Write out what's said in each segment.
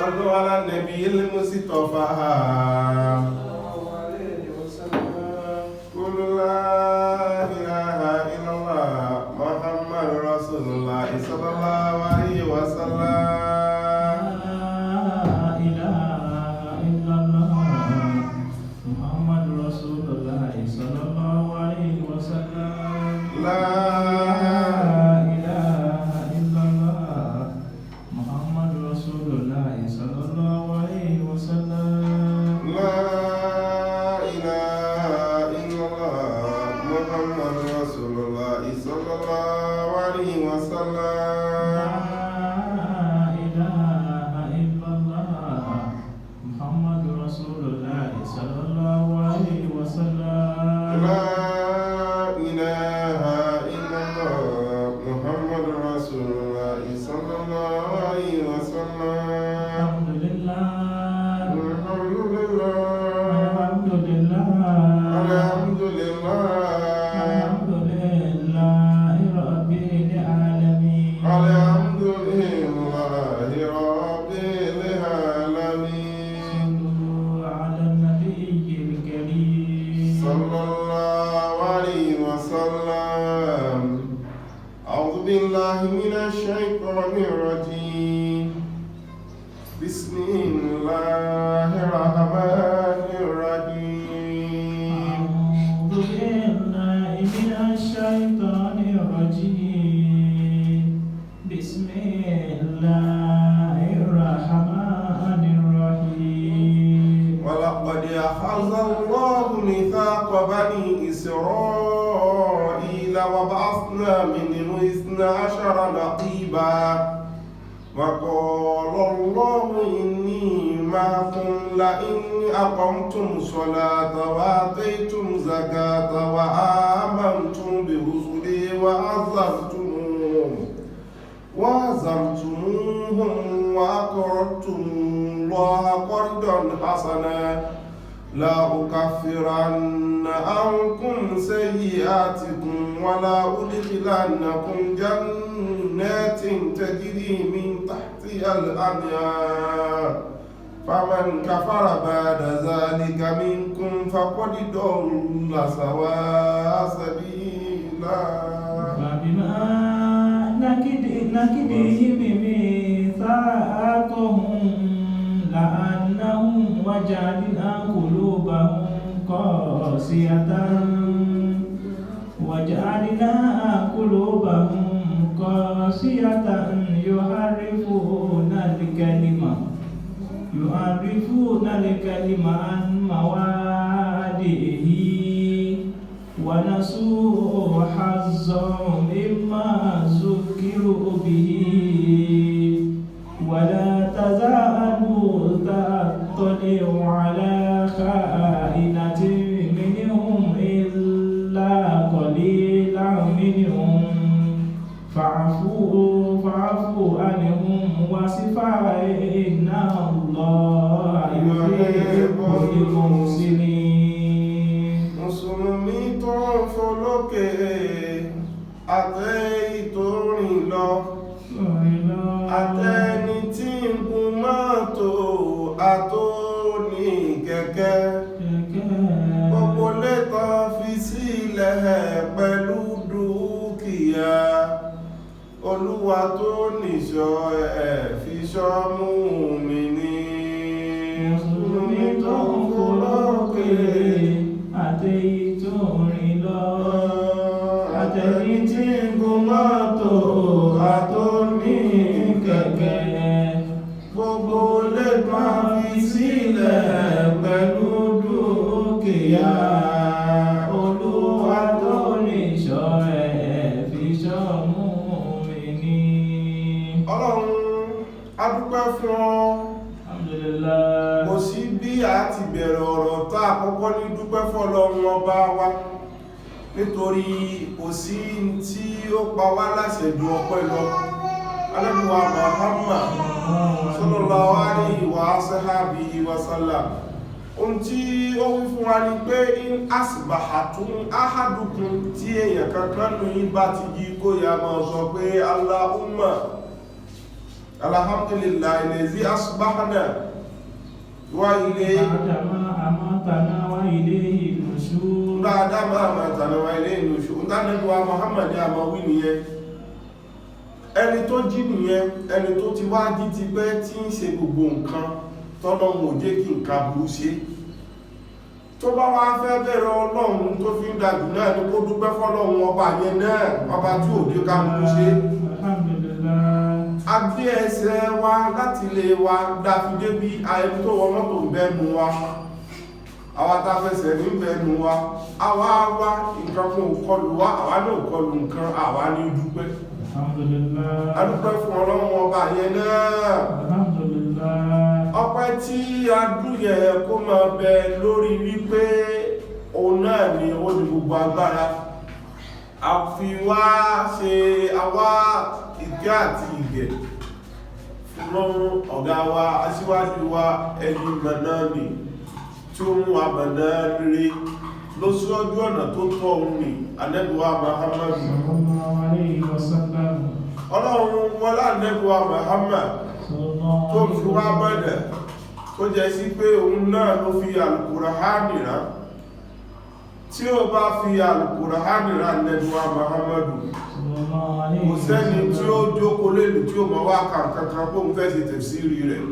صلوا على النبي المصطفى قل لا إله إلا الله محمد رسول الله صلى الله عليه وسلم بسم الله الرحمن الرحيم أعوذ بالله من الشيطان الرجيم بسم الله الرحمن الرحيم ولقد أخذ الله ميثاق بني إسرائيل وبعثنا منهم 12 نقيبا وقال الله إني معكم لئن أقمتم الصلاة وآتيتم الزكاة وآمنتم برسلي وعزرتموهم وأقرضتم الله قرضا حسنا لا أكفرن عنكم سيئاتكم ولا أدخلنكم جنات تجري من تحتها الأنهار فمن كفر بعد ذلك منكم فقد ضل سواء سبيلا فبما نكدهم ميثاقهم لأنهم وجعلنا قلوبهم قاسية يحرفون الكلمة عن مواضعه ونسوا حظا مما ذكروا به ولا تزال تطلع على خائنة منهم إلا قليلا منهم فاعفوا عنهم واصفح إن الله يحب المحسنين. Mùsùlùmí tó ń folókè àtẹ́yí tó rìn lọ àtẹni tí ń gun mọ́tò àtóní kẹ̀kẹ́ gbogbo lẹ́tọ̀ fi sílẹ̀ pẹ̀lú dúkìá Olúwa tó níṣọ́ ẹ̀ fi ṣọ́ mùmínì. Mùsùlùmí tó ń folókè àtẹ́yí tó rìn lọ àtẹni tí ń gun mọ́tò àtóní kẹ̀kẹ́ gbogbo lẹ́tọ̀ fi sílẹ̀ pẹ̀lú dúkìá Olúwa tó níṣọ́ ẹ̀ fi ṣọ́ mùmínì. Ọlọ́run a dúpẹ́ fún ọ. Alhamdulillah. Kò sí bí a ti bẹ̀rẹ̀ ọ̀rọ̀ tá àkọ́kọ́ ní dúpẹ́ fọ́lọ́run ọba wa nítorí kò sí tí ó pa wá láṣẹ ju ọpẹ́ lọ. Ànábì wa Muhammad sallallahu alaihi wa sahbihi wa sallam ohun tí ó wí fún wa ni pé in asbahatum ahadukum tí èèyàn kankan nù yín bá ti jí kó yá máa sọ pé Allahumma alhamdulillahi allazi asbahna wa ilayhi ba'dama amatana wa ilayhi nushur. ba'dama amatana wa ilayhi nushur. Ntánẹ́bí wa Muhammad ní àmọ́ wí nìyẹn, ẹni tó jí nìyẹn, ẹni tó ti wá jí ti pẹ́ tí ń ṣe gbogbo nǹkan tọ́lọ́run ò jẹ́ kí nǹkan burú ṣe. Tó bá wá fẹ́ bẹ̀rẹ̀ Ọlọ́run tó fi ń dàjù náà ní kó dúpẹ́ fọ́lọ́run ọba yẹn náà, ọba tí ò jẹ́ ká burú ṣe. A gbé ẹsẹ̀ wa láti lè wa dáfidé bí ayẹni tó wọ mọ́tò ń bẹ́nu wa, àwa tá fẹsẹ̀ ní bẹ́nu wa, àwa wá nǹkan fún òkọlù wa, àwa náà kọlù nǹkan, àwa ní dúpẹ́. A dúpẹ́ fún Ọlọ́run ọba yẹn náà. Ọpẹ́ tí a dúyẹ kó máa bẹ lórí wípé òun náà ni ó ní gbogbo agbára. A fi wá ṣe àwa ìgẹ́ àti ìgẹ̀ fún ọ̀gá wa, aṣíwájú wa, ẹni mọ̀nà ni tí ó mú àbànà rí ló síwájú ọ̀nà tó tọ́ òun ni Ànábì wa Muhammad. Ọlọ́run wọlá Ànábì wa Muhammad tó fi wá bẹ̀rẹ̀ tó jẹ́ sí pé òun náà ló fi Al-Qur'ani rán. Tí ó bá fi Al-Qur'ani rán Ànábì wa Muhammadu, kò sẹ́ni tí ó jókòó lèlù tí ó mọ̀ wá kankan bó ń fẹ́ sí tafsiri rẹ̀.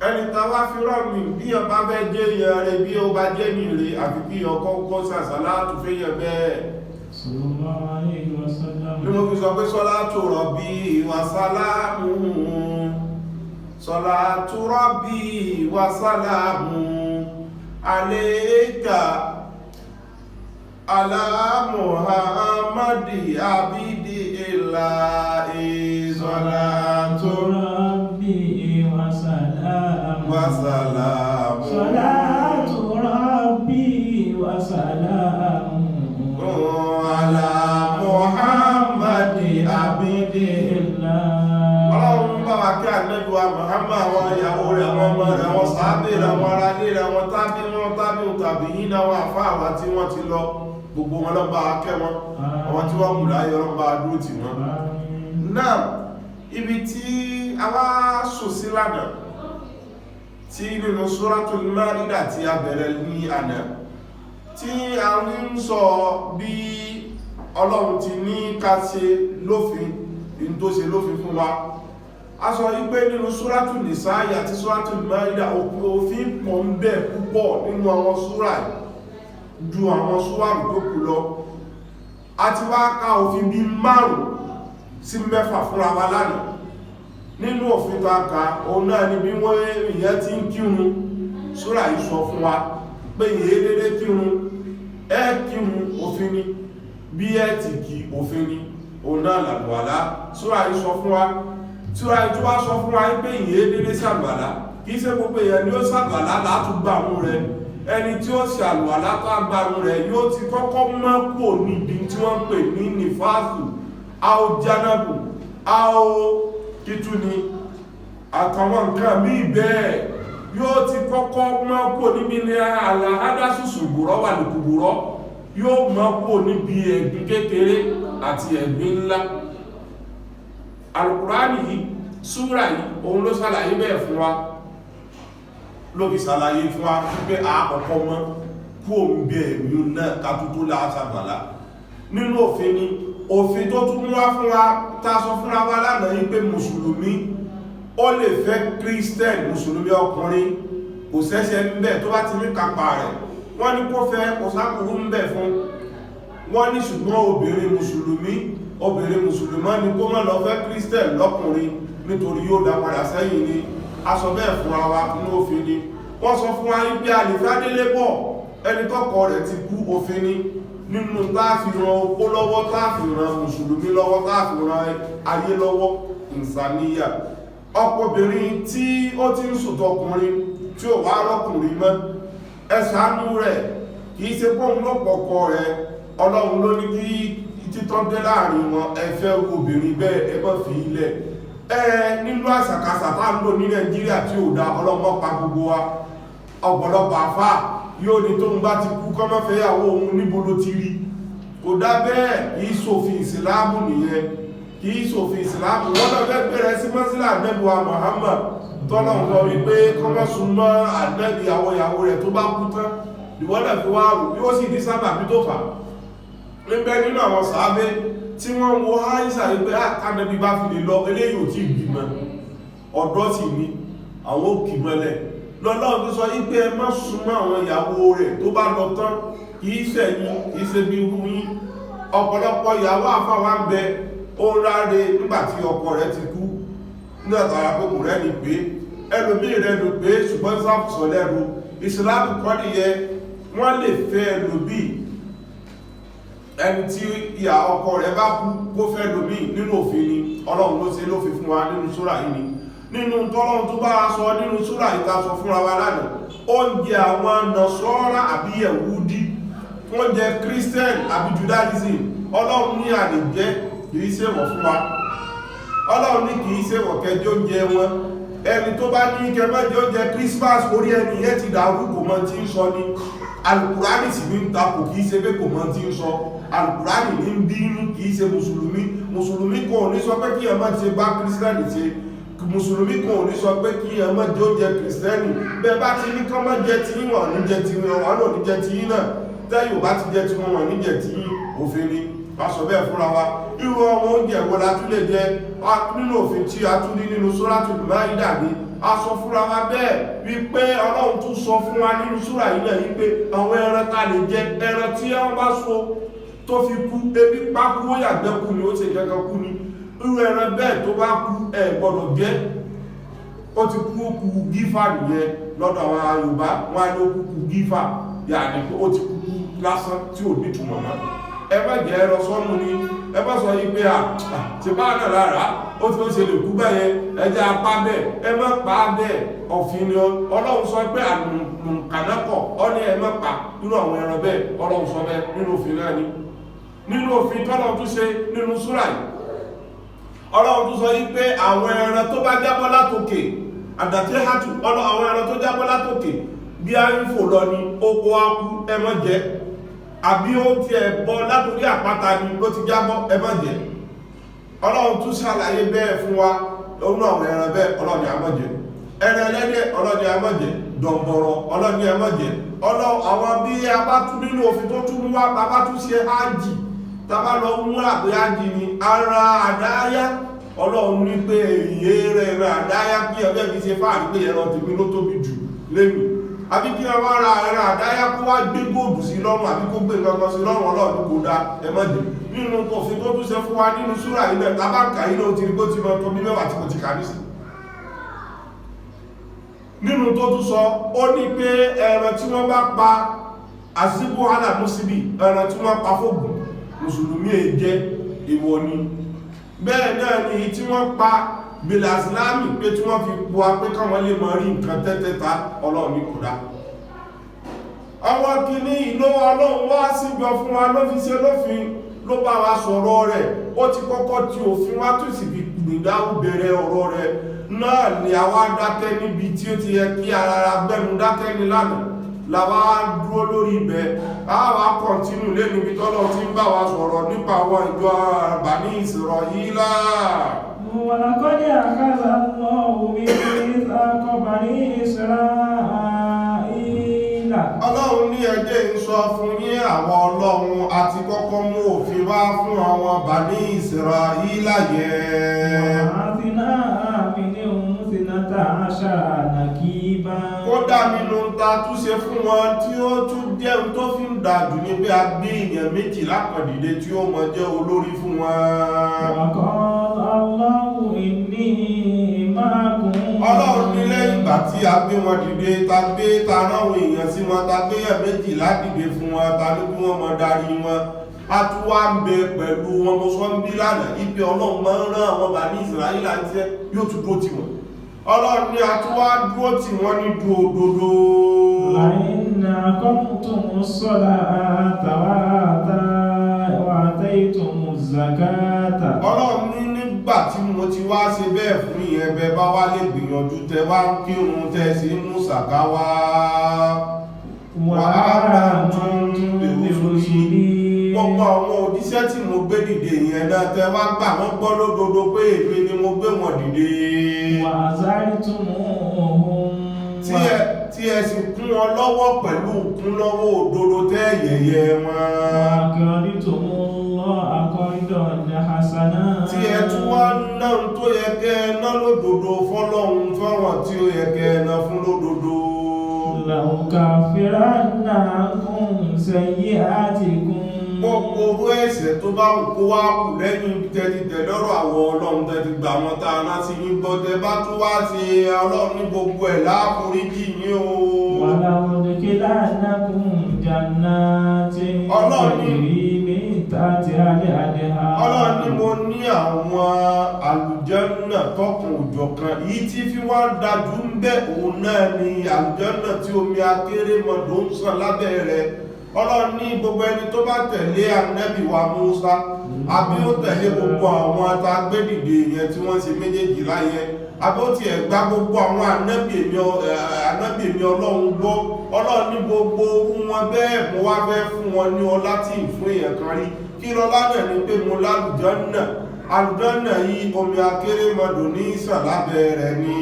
Ẹni tàwá fi rọ́mì bí ọba fẹ́ jẹ́ èèyàn rẹ̀, bí ó bá jẹ́ ní rẹ̀, àfi bí ọkọ̀ kọ́ sàṣàlátù fẹ́yẹ̀ bẹ́ẹ̀. Ní mo fi sọ pé salatu rabbi wa salamu, salatu rabbi wa salamu alayka ala Muhammadi abidi ilahi, salatu rabbi wa salamu, salatu rabbi wa salamu ala Muhammadi abidi ilahi. Ọlọ́run bá wa kí Ànábì wa Muhammad, àwọn ìyàwó rẹ̀, àwọn ọmọ rẹ̀, àwọn sàábé rẹ̀, àwọn ará ilé rẹ̀, àwọn tàbí yìí náà wà fún àwọn tí wọ́n ti lọ, gbogbo wọn lọ bá kẹ́ wọn, àwọn tí wọ́n mú láyé lọ bá dúró tì wọ́n. Náà ibi tí a wá sùn sí lánàá, tí nínú Suratul Ma'idah tí a bẹ̀rẹ̀ ní àná, tí a ń sọ bí Ọlọ́run ti ní ká ṣe lófin, in tó ṣe lófin fún wa. A sọ wípé nínú Suratul Nisa àti Suratul Ma'idah òfin pọ̀ ń bẹ púpọ̀ nínú àwọn súrà ju àwọn súrà tó kù lọ. A ti wá ká òfin bí 5 sí 6 fúnra wa lánàá. Nínú òfin tó ká òun náà ni bí wọ́n èèyàn ti ń kírun, súrà yìí sọ fún wa pé ìyẹ́ dédé kírun, kírun òfin ni, bí ti kí òfin ni, òun náà làlùwàlá, súrà yìí sọ fún wa. Súrà yìí tó wá sọ fún wa pé ìyẹ́ dédé sàlùwàlá, kìí ṣe gbogbo èèyàn ni ó sàlùwàlá látúgbà mú rẹ̀. Ẹni tí ó sàlùwàlá tó agbárù rẹ̀ yóò ti kọ́kọ́ mọ́ kò níbi tí wọ́n pè ní nífàsù, áó jánábù, áó kìtù ni àtàwọn nǹkan míì bẹ́ẹ̀, yóò ti kọ́kọ́ mọ́ kò níbi ní àlàádásùsù gbùrọ́ wà ní kùgbùrọ́, yóò mọ́ kò níbi ẹ̀gbin kékeré àti ẹ̀gbin ńlá. Al-Qur'ani yìí, súrà yìí, òun ló ṣàlàyé bẹ́ẹ̀ fún wa, ló fi ṣàlàyé fún wa pé àkọ́kọ́ mọ́ kú òun bí ẹ̀mí náà kàtútó láàṣàgbàlá. Nínú òfin ni, òfin tó tún wá fún wa, ta sọ fúnra wa lánàá yí pé mùsùlùmí ó lè fẹ́ Christian, mùsùlùmí ọkùnrin, kò ṣẹ̀ṣẹ̀ ń bẹ̀ tó bá ti ní kápá rẹ̀. Wọ́n ní kó fẹ́, kò sákùrú ń bẹ̀ fún. Wọ́n ní ṣùgbọ́n obìnrin mùsùlùmá ni kó má lọ fẹ́ Christian lọ́kùnrin, nítorí yóò dá padà sẹ́yìn ni. A sọ bẹ́ẹ̀ fúnra wa nínú òfin ni. Wọ́n sọ fún wa ní pé àlèfádélé bọ̀, ẹni tọ́kọ rẹ̀ ti kú, òfin ni. Nínú táàfìran opó lọ́wọ́, táàfìran mùsùlùmí lọ́wọ́, táàfìran ayé lọ́wọ́, ìsàníyà. Ọkọbìnrin tí ó ti ń sùtọkùnrin tí ò wá rọ́kùnrin mọ́, ẹ ṣàánú rẹ̀, kìí ṣe pọ́n lọ́pọ̀ọkọ rẹ̀. Ọlọ́run ló ní kí títọ́ dé láàrin wọn, ẹ fẹ́ obìnrin bẹ́ẹ̀, ẹ má fi ilẹ̀. Nínú àṣàkáṣà tá ń lò ní Nàìjíríà tí ò dá, ọlọ́mọ pa gbogbo wa. Ọ̀pọ̀lọpọ̀ àfáà yóò ní tó ń bá ti kú kọ́ mọ́ fẹ́yàwó òun níbo ló ti rí. Kò dá bẹ́ẹ̀, ìṣòfin ìsìláàmù nìyẹn. kìí ṣòfin ìsìláàmù wọ́n náà fẹ́ bẹ̀rẹ̀ sí mọ́sílá ànábì wa Muhammad tọ́lọ̀ ń sọ wípé kọ́mọ́sùn mọ́ ànábì àwọn ìyàwó rẹ̀ tó bá kú tán ìwọ́n náà fi wá rù bí ó sì ní sábàbí tó fà níbẹ̀ nínú àwọn sàábé tí wọ́n wo Àìṣà wípé ànábì bá fi lè lọ eléyìí ò tí ì bímọ ọ̀dọ́ sì ní àwọn òkì mọ́lẹ̀ lọ́lọ́run tó sọ wípé ẹ má súnmọ́ àwọn ìyàwó rẹ̀ tó bá lọ tán kìí ṣẹ̀yìn kìí ṣe bí irú yín ọ̀pọ̀lọpọ̀ ìyàwó àfáwà ń bẹ ó ráre nígbàtí ọkọ rẹ̀ ti kú ní àtàrà pé kò rẹ́ni pé ẹlòmíì rẹ̀nu pé ṣùgbọ́n sáfùsọ lẹ́nu ìsìláàmù kọ́ nìyẹn wọ́n lè fẹ́ ẹlòmíì ẹni tí ìyá ọkọ rẹ̀ bá kú kó fẹ́ ẹlòmíì nínú òfin ni Ọlọ́run ló ṣe lófin fún wa nínú súrà yìí ni nínú tọ́lọ́run tó bá sọ nínú súrà yìí ta sọ fúnra wa lánàá oúnjẹ àwọn Nasara àbí Yẹ̀wúdí oúnjẹ Christian àbí Judaism Ọlọ́run ní àlejẹ́ kìí ṣe wọ̀ fún wa Ọlọ́run ní kìí ṣe wọ̀ kẹjọ oúnjẹ wọn ẹni tó bá ní kẹmẹ́jọ oúnjẹ Christmas orí ẹni yẹn ti dàrú kò mọ tí ń sọ ní Al-Qur'ani sì ní ń takò kìí ṣe pé kò mọ tí ń sọ Al-Qur'ani ní ń bínú kìí ṣe mùsùlùmí kò ní sọ pé kí ẹ má ṣe bá Christian ṣe mùsùlùmí kan ò ní sọ pé kí ẹ má jẹ oúnjẹ kìrìsìtẹ́nì bẹ́ẹ̀ bá ti ní kán má jẹ tí wọ́n ní jẹ tí wọ́n náà ní jẹ tí náà tẹ́yìn ò bá ti jẹ tí wọ́n ní jẹ tí òfin ni wá sọ bẹ́ẹ̀ fúnra wa irú ọmọ oúnjẹ wo la tún lè jẹ nínú òfin tí a tún ní nínú Suratul Maida ní a sọ fúnra wa bẹ́ẹ̀ wípé Ọlọ́run tún sọ fún wa nínú súrà yìí náà wípé àwọn ẹran tá lè jẹ ẹran tí wọ́n bá so tó fi kú ebi pákú ó yàgbẹ́ kú ni ó ṣe kankan kú ni irú ẹran bẹ́ẹ̀ tó bá kú ẹ gbọ́dọ̀ jẹ ó ti kú ó kú gífà nìyẹn lọ́dọ̀ àwọn Yorùbá wọn á ní ó kú gífà yàní ó ti kú lásán tí ò nítumọ̀ mọ́ ẹ bá jẹ́ ẹ̀rọ sọ́nù ni ẹ bá sọ yí pé ti bá náà lára ó ti ó ṣe lè kú bẹ́yẹn ẹjẹ́ apá bẹ́ẹ̀ ẹ má pa á bẹ́ẹ̀ ọ̀fìn ni Ọlọ́run sọ pé ànùkànákọ̀ ọ ní ẹ má pa nínú àwọn ẹran bẹ́ẹ̀ Ọlọ́run sọ bẹ́ẹ̀ nínú òfin náà ni nínú òfin tọ́lọ́run tún ṣe nínú súrà yìí Ọlọ́run tún sọ yí pé àwọn ẹran tó bá jábọ́ látòkè àdàtí hàtù àwọn ẹran tó jábọ́ látòkè bí a ń fò lọ ní oko akú ẹ má jẹ àbí ó ti ẹ̀bọ látòrí àpáta ni ló ti jábọ́ ẹ má jẹ Ọlọ́run tún ṣàlàyé bẹ́ẹ̀ fún wa lónú àwọn ẹran bẹ́ẹ̀ Ọlọ́run a má jẹ ẹran ẹlẹ́dẹ̀ Ọlọ́run a má jẹ dọ̀m̀bọ̀rọ̀ Ọlọ́run a má jẹ àwọn bí a bá tún nínú òfin tó tún wá bàbá tún ṣe hájì tàbá lọ mú àgbéyájì ni ara àdáyá Ọlọ́run ní pé èyí rẹ̀ àdáyá kí ọjọ́ ìbí ṣe fáàrí pé ẹran tèmi ló tóbi jù lẹ́nu àbí kí wọ́n ra ẹran àdáyá kó wá gbé góòdù sí lọ́rùn àbí kó gbé nǹkan sí lọ́rùn Ọlọ́run kò dá ẹmọ́dé nínú òfin tó tún ṣe fún wa nínú súrà ilẹ̀ tàbákà yìí náà ti rí bó ti mọ́ tó bí mẹ́wàá tí mo ti kà ní sí nínú tó tún sọ ó ní pé ẹran tí wọ́n bá pa àsìkò alàmúsíbì ẹran tí wọ́n pa fóògùn mùsùlùmí èjẹ́ ìwọ ni bẹ́ẹ̀ náà ni tí wọ́n pa bìlàsílámì pé tí wọ́n fi bu apé káwọn lè mọ̀ rí nǹkan tẹ́tẹ́ta Ọlọ́run ní kódà àwọn kìíní ìlú Ọlọ́run wá sígbọ fún wa ló fi ṣe lófin ló bá wa sọ̀rọ̀ rẹ̀ ó ti kọ́kọ́ ti òfin wá tó sì fi gbìdáwó bẹ̀rẹ̀ ọ̀rọ̀ rẹ̀ náà ni àwa dákẹ́ níbi tí ó ti yẹ kí ara gbẹ́nu dákẹ́ ní lánàá làwa dúró lórí ibẹ̀ àwa kọ̀ntínú lé níbi tọ́lọ́ tí ń bá wa sọ̀rọ̀ nípa àwọn ìjọ Bani Israila ولقد أخذ الله ميثاق بني إسرائيل Ọlọ́run ní ẹjẹ́ ń sọ fún yín àwọn Ọlọ́run àti kọ́kọ́ mú òfin wá fún àwọn Bani Israila yẹn kódà nínú ta tún ṣe fún wọn tí ó tún jẹ́ tó fi ń dájú ní pé a gbé èèyàn méjì lápàdìdé tí ó mọ jẹ́ olórí fún wọn Ọlọ́run ní lẹ́yìn ìgbà tí a gbé wọn dìde ta ráwọn èèyàn sí wọn ta gbé èèyàn méjì ládìde fún wọn ta ní kí wọ́n mọ darí wọn a tún wá ń bẹ pẹ̀lú wọn mo sọ ń bí lánàá ipe Ọlọ́run máa ń rán àwọn Bani Israila jẹ́ yóò tún dúró tì wọ́n Ọlọ́run ní a tún wá dúró tì wọ́n ní dúódódó la'inna aqamtumus salata wa ataytumuz zakata Ọlọ́run ní nígbà tí mo ti wá ṣe bẹ́ẹ̀ fún ìyẹn bẹ bá wá lè gbìyànjú tẹ wá ń kírun tẹ sí mú sàká wá wa amantum bi rusuli gbogbo àwọn òjíṣẹ́ tí mo gbé dìde yẹn náà tẹ wá gbà wọ́n gbọ́ lódodo pé èmi ni mo gbé wọn dìde tí ẹ sì kún wọn lọ́wọ́ pẹ̀lú kún lọ́wọ́ òdodo tẹ́ yẹ̀yẹ́ wọn tí ẹ tún wá náà tó yẹ kẹ́ ná lódodo fọ́lọ́hun fáwọn tí ó yẹ kẹ́ ná fún lódodo لأكفرن عنكم سيئاتكم gbogbo orú ẹ̀ṣẹ̀ tó bá ń kó wá kù lẹ́yìn tẹ́tí tẹ̀lọ́rọ̀ àwọ̀ ọlọ́run tẹ́tí gbà wọn tá a ná sí yín gbọ́dẹ̀ bá tún wá sí ọlọ́run ní gbogbo ẹ̀ láàforíjì yín o ولأدخلنكم جنات تجري من تحتها الأنهار ọlọ́run ní mo ní àwọn àlùjànnà tọkùn òjọ̀kan yìí tí fi wá dájú ń bẹ́ òun náà ni àlùjànnà tí omi akérèmọdò ń sàn lábẹ́ rẹ̀ ọlọ́run ní gbogbo ẹni tó bá tẹ̀lé ànábì wa Mùsá àbí ó tẹ̀lé gbogbo àwọn atagbédìde yẹn tí wọ́n ṣe méjèèjì láyé àbí ó ti ẹ̀gbá gbogbo àwọn ànábì èmi ọlọ́run gbọ́ ọlọ́run ní gbogbo orú wọn bẹ́ẹ̀ mo wá fẹ́ fún wọn ní ọlá tí ì fún èèyàn kan rí kí lọ́lá náà ni pé mo lálùjànnà àlùjànnà yìí omi akérèmọdò ní sàn lábẹ́ rẹ̀ ni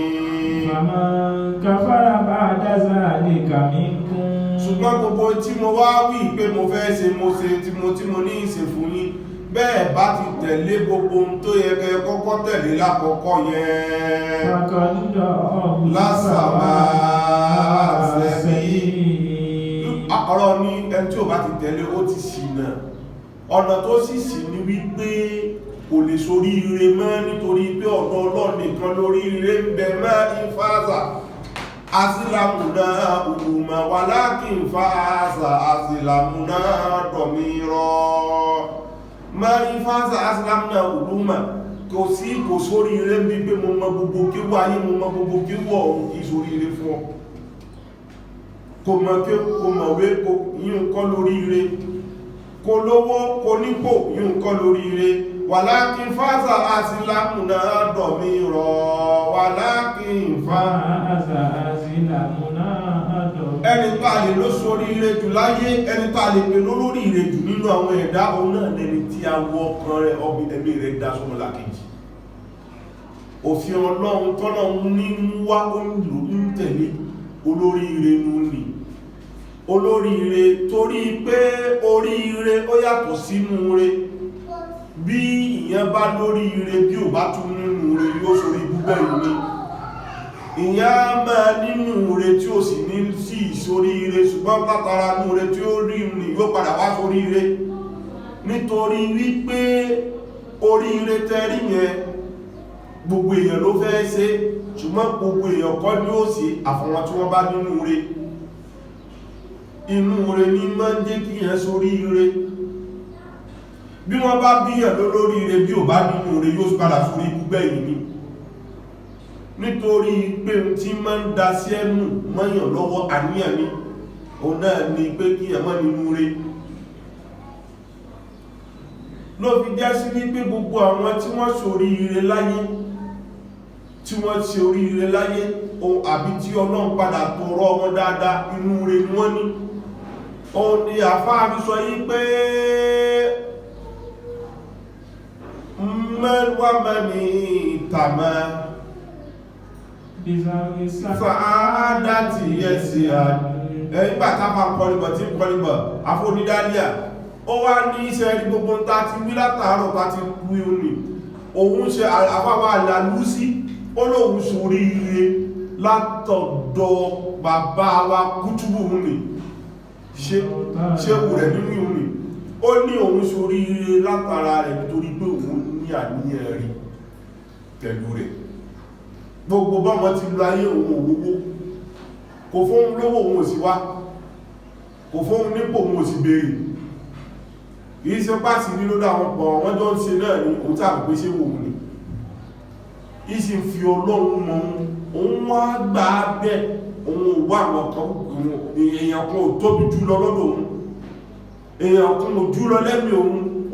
فمن كفر بعد ذلك منكم ṣùgbọ́n gbogbo tí mo wá wí pé mo fẹ́ ṣe mo ṣe tí mo ní ìṣe fún yín bẹ́ẹ̀ bá ti tẹ̀lé gbogbo ohun tó yẹ kẹ́ kọ́kọ́ tẹ̀lé lákọ̀ọ́kọ́ yẹn lásàmà àṣẹ́bí ọ̀rọ̀ ní ẹni tí ò bá ti tẹ̀lé ó ti ṣìnà ọ̀nà tó sì ṣì ní wípé kò lè sorí ire mọ́ nítorí pé ọ̀dọ̀ Ọlọ́run nìkan lórí ire ń bẹ mọ́ ìfáàzà asìlámùná òmùmá wà láàkí ìfáàzà asìlámùná dọ̀mírọ̀ mọ́ ìfáàzà asìlámùná òmùmá kò sórí ire ń bí pé mo mọ gbogbo kí wà yí mo mọ gbogbo kí wọ̀ ọ̀hún kí sórí ire fún ọ kò mọ̀wé yíò kọ́ lórí ire kò lówó kò nípò yíò kọ́ lórí ire wàlákin fáza àsìlámùná dọ̀mírọ̀ wàlákin fáza àsìlámùná dọ̀mírọ̀ ẹni tó a lè ló sórí ire jù láyé ẹni tó a lè pè lórí ire jù nínú àwọn ẹ̀dá òun náà lẹni tí a wọ ọkàn rẹ̀ ọbí ẹ̀mí rẹ̀ dá sọ́mọ́ làkejì òfin ọlọ́run tọ́lọ́run ní wá ó ń lò ń tẹ̀lé olórí ire nù ní olórí ire torí pé orí ire ó yàtọ̀ sínú ire bí ìyẹn bá lórí ire bí ò bá tún nínú ire yóò sórí gbúgbẹ̀ ìní ìyẹn máa nínú ire tí ó sì ní sí ìsórí ire ṣùgbọ́n látara nínú ire tí ó rí ní yóò padà wá sórí ire nítorí wípé orí ire tẹ́rí yẹn gbogbo èèyàn ló fẹ́ ṣe ṣùgbọ́n gbogbo èèyàn kọ́ ní ó sì àfọwọ́n tí wọ́n bá nínú ire inú ire ní máa ń jẹ́ kí yẹn sórí ire bí wọ́n bá bíyàn lórí ire bí ò bá nínú ire yóò padà sórí gbígbẹ́ yìí ni nítorí pé tí máa ń da sí ẹnu mọ́yàn lọ́wọ́ àníyàn ni òun náà ni pé kí yẹn mọ́ nínú ire ló fi já sí wípé gbogbo àwọn tí wọ́n sórí ire láyé tí wọ́n ṣe oríire láyé ohun àbí tí Ọlọ́run padà tọrọ wọn dáadáa inú rẹ̀ ni wọ́n ní òun ni àfáà fi sọ yí pé mẹ́wàmẹ́ni ìtàmà fàádá ti yẹ sí ẹgbà tápà kọlìbọ̀ tí kọlìbọ̀ afónídálíà ó wá ní iṣẹ́ rí gbogbo ń ta ti wí látàárọ̀ ta ti kú ìrìn òun ṣe àfáwà àlàlúsí olóhun sórí ire látọ̀dọ̀ bàbá wa kútùbù ní ṣéwù rẹ̀ nínú ìrìn ó ní òun sórí ire látara rẹ̀ nítorí pé òun ní àníyàn rí pẹ̀lú rẹ̀ gbogbo bọ́mọ ti lọ ayé òun òwúwó kò fóun lówó òun òsì wá kò fóun nípò òun òsì béèrè kìí ṣe pàṣì ní lódà wọn pọ̀ wọ́n jọ ń ṣe náà ní òun tàbí pé ṣé òun ni ìsì fi Ọlọ́run mọ́ òun wá gbà bẹ́ òun wà àwọn kan èèyàn kan ò tóbi jùlọ lọ́dọ̀ òun èèyàn kan ò jùlọ lẹ́mí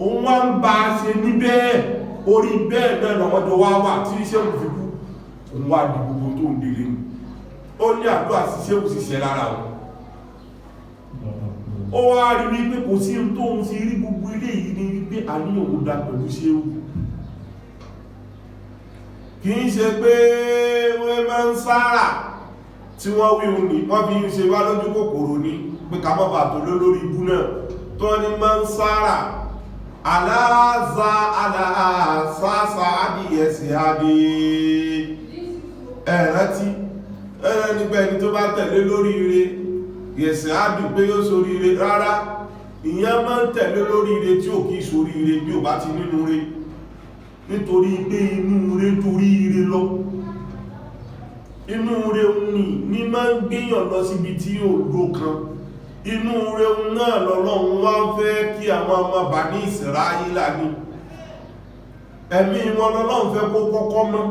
òun wá ń bá ṣe ní bẹ́ẹ̀ orí bẹ́ẹ̀ náà lọ́wọ́ jọ wá wà tí iṣẹ́ òun fi kú òun wá di gbogbo tó ń délé ní ó ní àdúrà ṣiṣẹ́ òṣìṣẹ́ lára òun ó wá rí wípé kò sí tó ń fi rí gbogbo eléyìí ní wípé àníyàn ò dá pẹ̀lú ṣe ewu kì í ṣe pé wọ́n máa ń sára tí wọ́n wí òun ní wọ́n fi ń ṣe wá lójú kòkòrò ní pé ká mọ́ bàtò lórí ibú náà tó ní máa ń sára aláàzá aláàsáàsá adìyẹsì adì ẹ̀rántí ẹ̀rẹ́ nígbà ẹni tó bá tẹ̀lé lórí ire yẹ̀sì adì pé yóò sórí ire rárá ìyẹn máa ń tẹ̀lé lórí ire tí ò kìí sórí ire bí ò bá ti nínú ire nítorí pé inú ire torí ire lọ inú ire ní máa ń gbéyàn lọ síbi tí ò ló kan inú rẹ̀ náà lọ́lọ́run wá fẹ́ kí àwọn ọmọ Bani Ísírẹ́lì ní ẹ̀mí wọn lọ́lọ́run fẹ́ kó kọ́kọ́ mọ́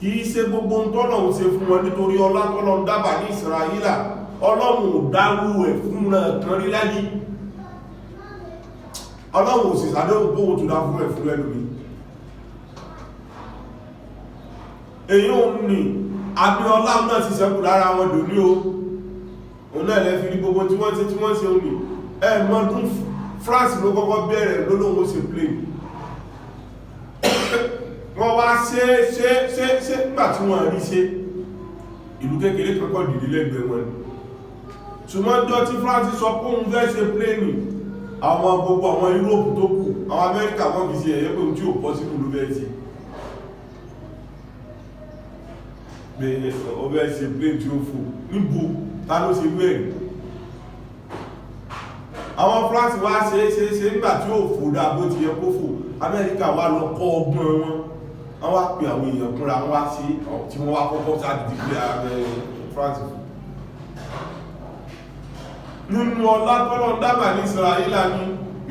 kìí ṣe gbogbo tọ́lọ́run ṣe fún wọn nítorí ọlá tọ́lọ́run dá Bani Ísírẹ́lì ọlọ́run ò dárú ẹ̀ fún kan rí láyé ọlọ́run ò sì sàdéhùn bóhun tó dá fún ẹ̀ fún ẹlòmí èyí ò ní àmì ọlá náà sì ṣẹ́kù lára wọn dò ní o òun náà lẹ́fi rí gbogbo tí wọ́n ṣe omi ẹ̀mọ́dún France ló kọ́kọ́ bẹ̀rẹ̀ lólóhun ṣe plane wọ́n wá ṣe nígbà tí wọ́n rí ṣe ìlú kékeré kankan dìde lẹ́gbẹ̀ẹ́ wọn ṣùgbọ́n jọ tí France sọ pé òun fẹ́ ṣe plane àwọn gbogbo àwọn Europe tó kù àwọn Amẹ́ríkà wọ́n fi ṣe ẹ̀yẹ́ pé òun tí ò pọ́ sínú ló fẹ́ ṣe pé ó fẹ́ ṣe plane tí ó fò níbo ta ló ṣe wẹ́rì àwọn France wá ṣe nígbà tí ó fò dáa bó ti yẹ kó fò Amẹ́ríkà wá lọ kọ́ ọgbọ́n wọ́n wá pè àwọn èèyàn kúnra wọ́n wá sí tí wọ́n wá kọ́kọ́ sáàdì pé France fò nínú ọlá tọ́lọ̀ dábà ní Ísírẹ́lì ní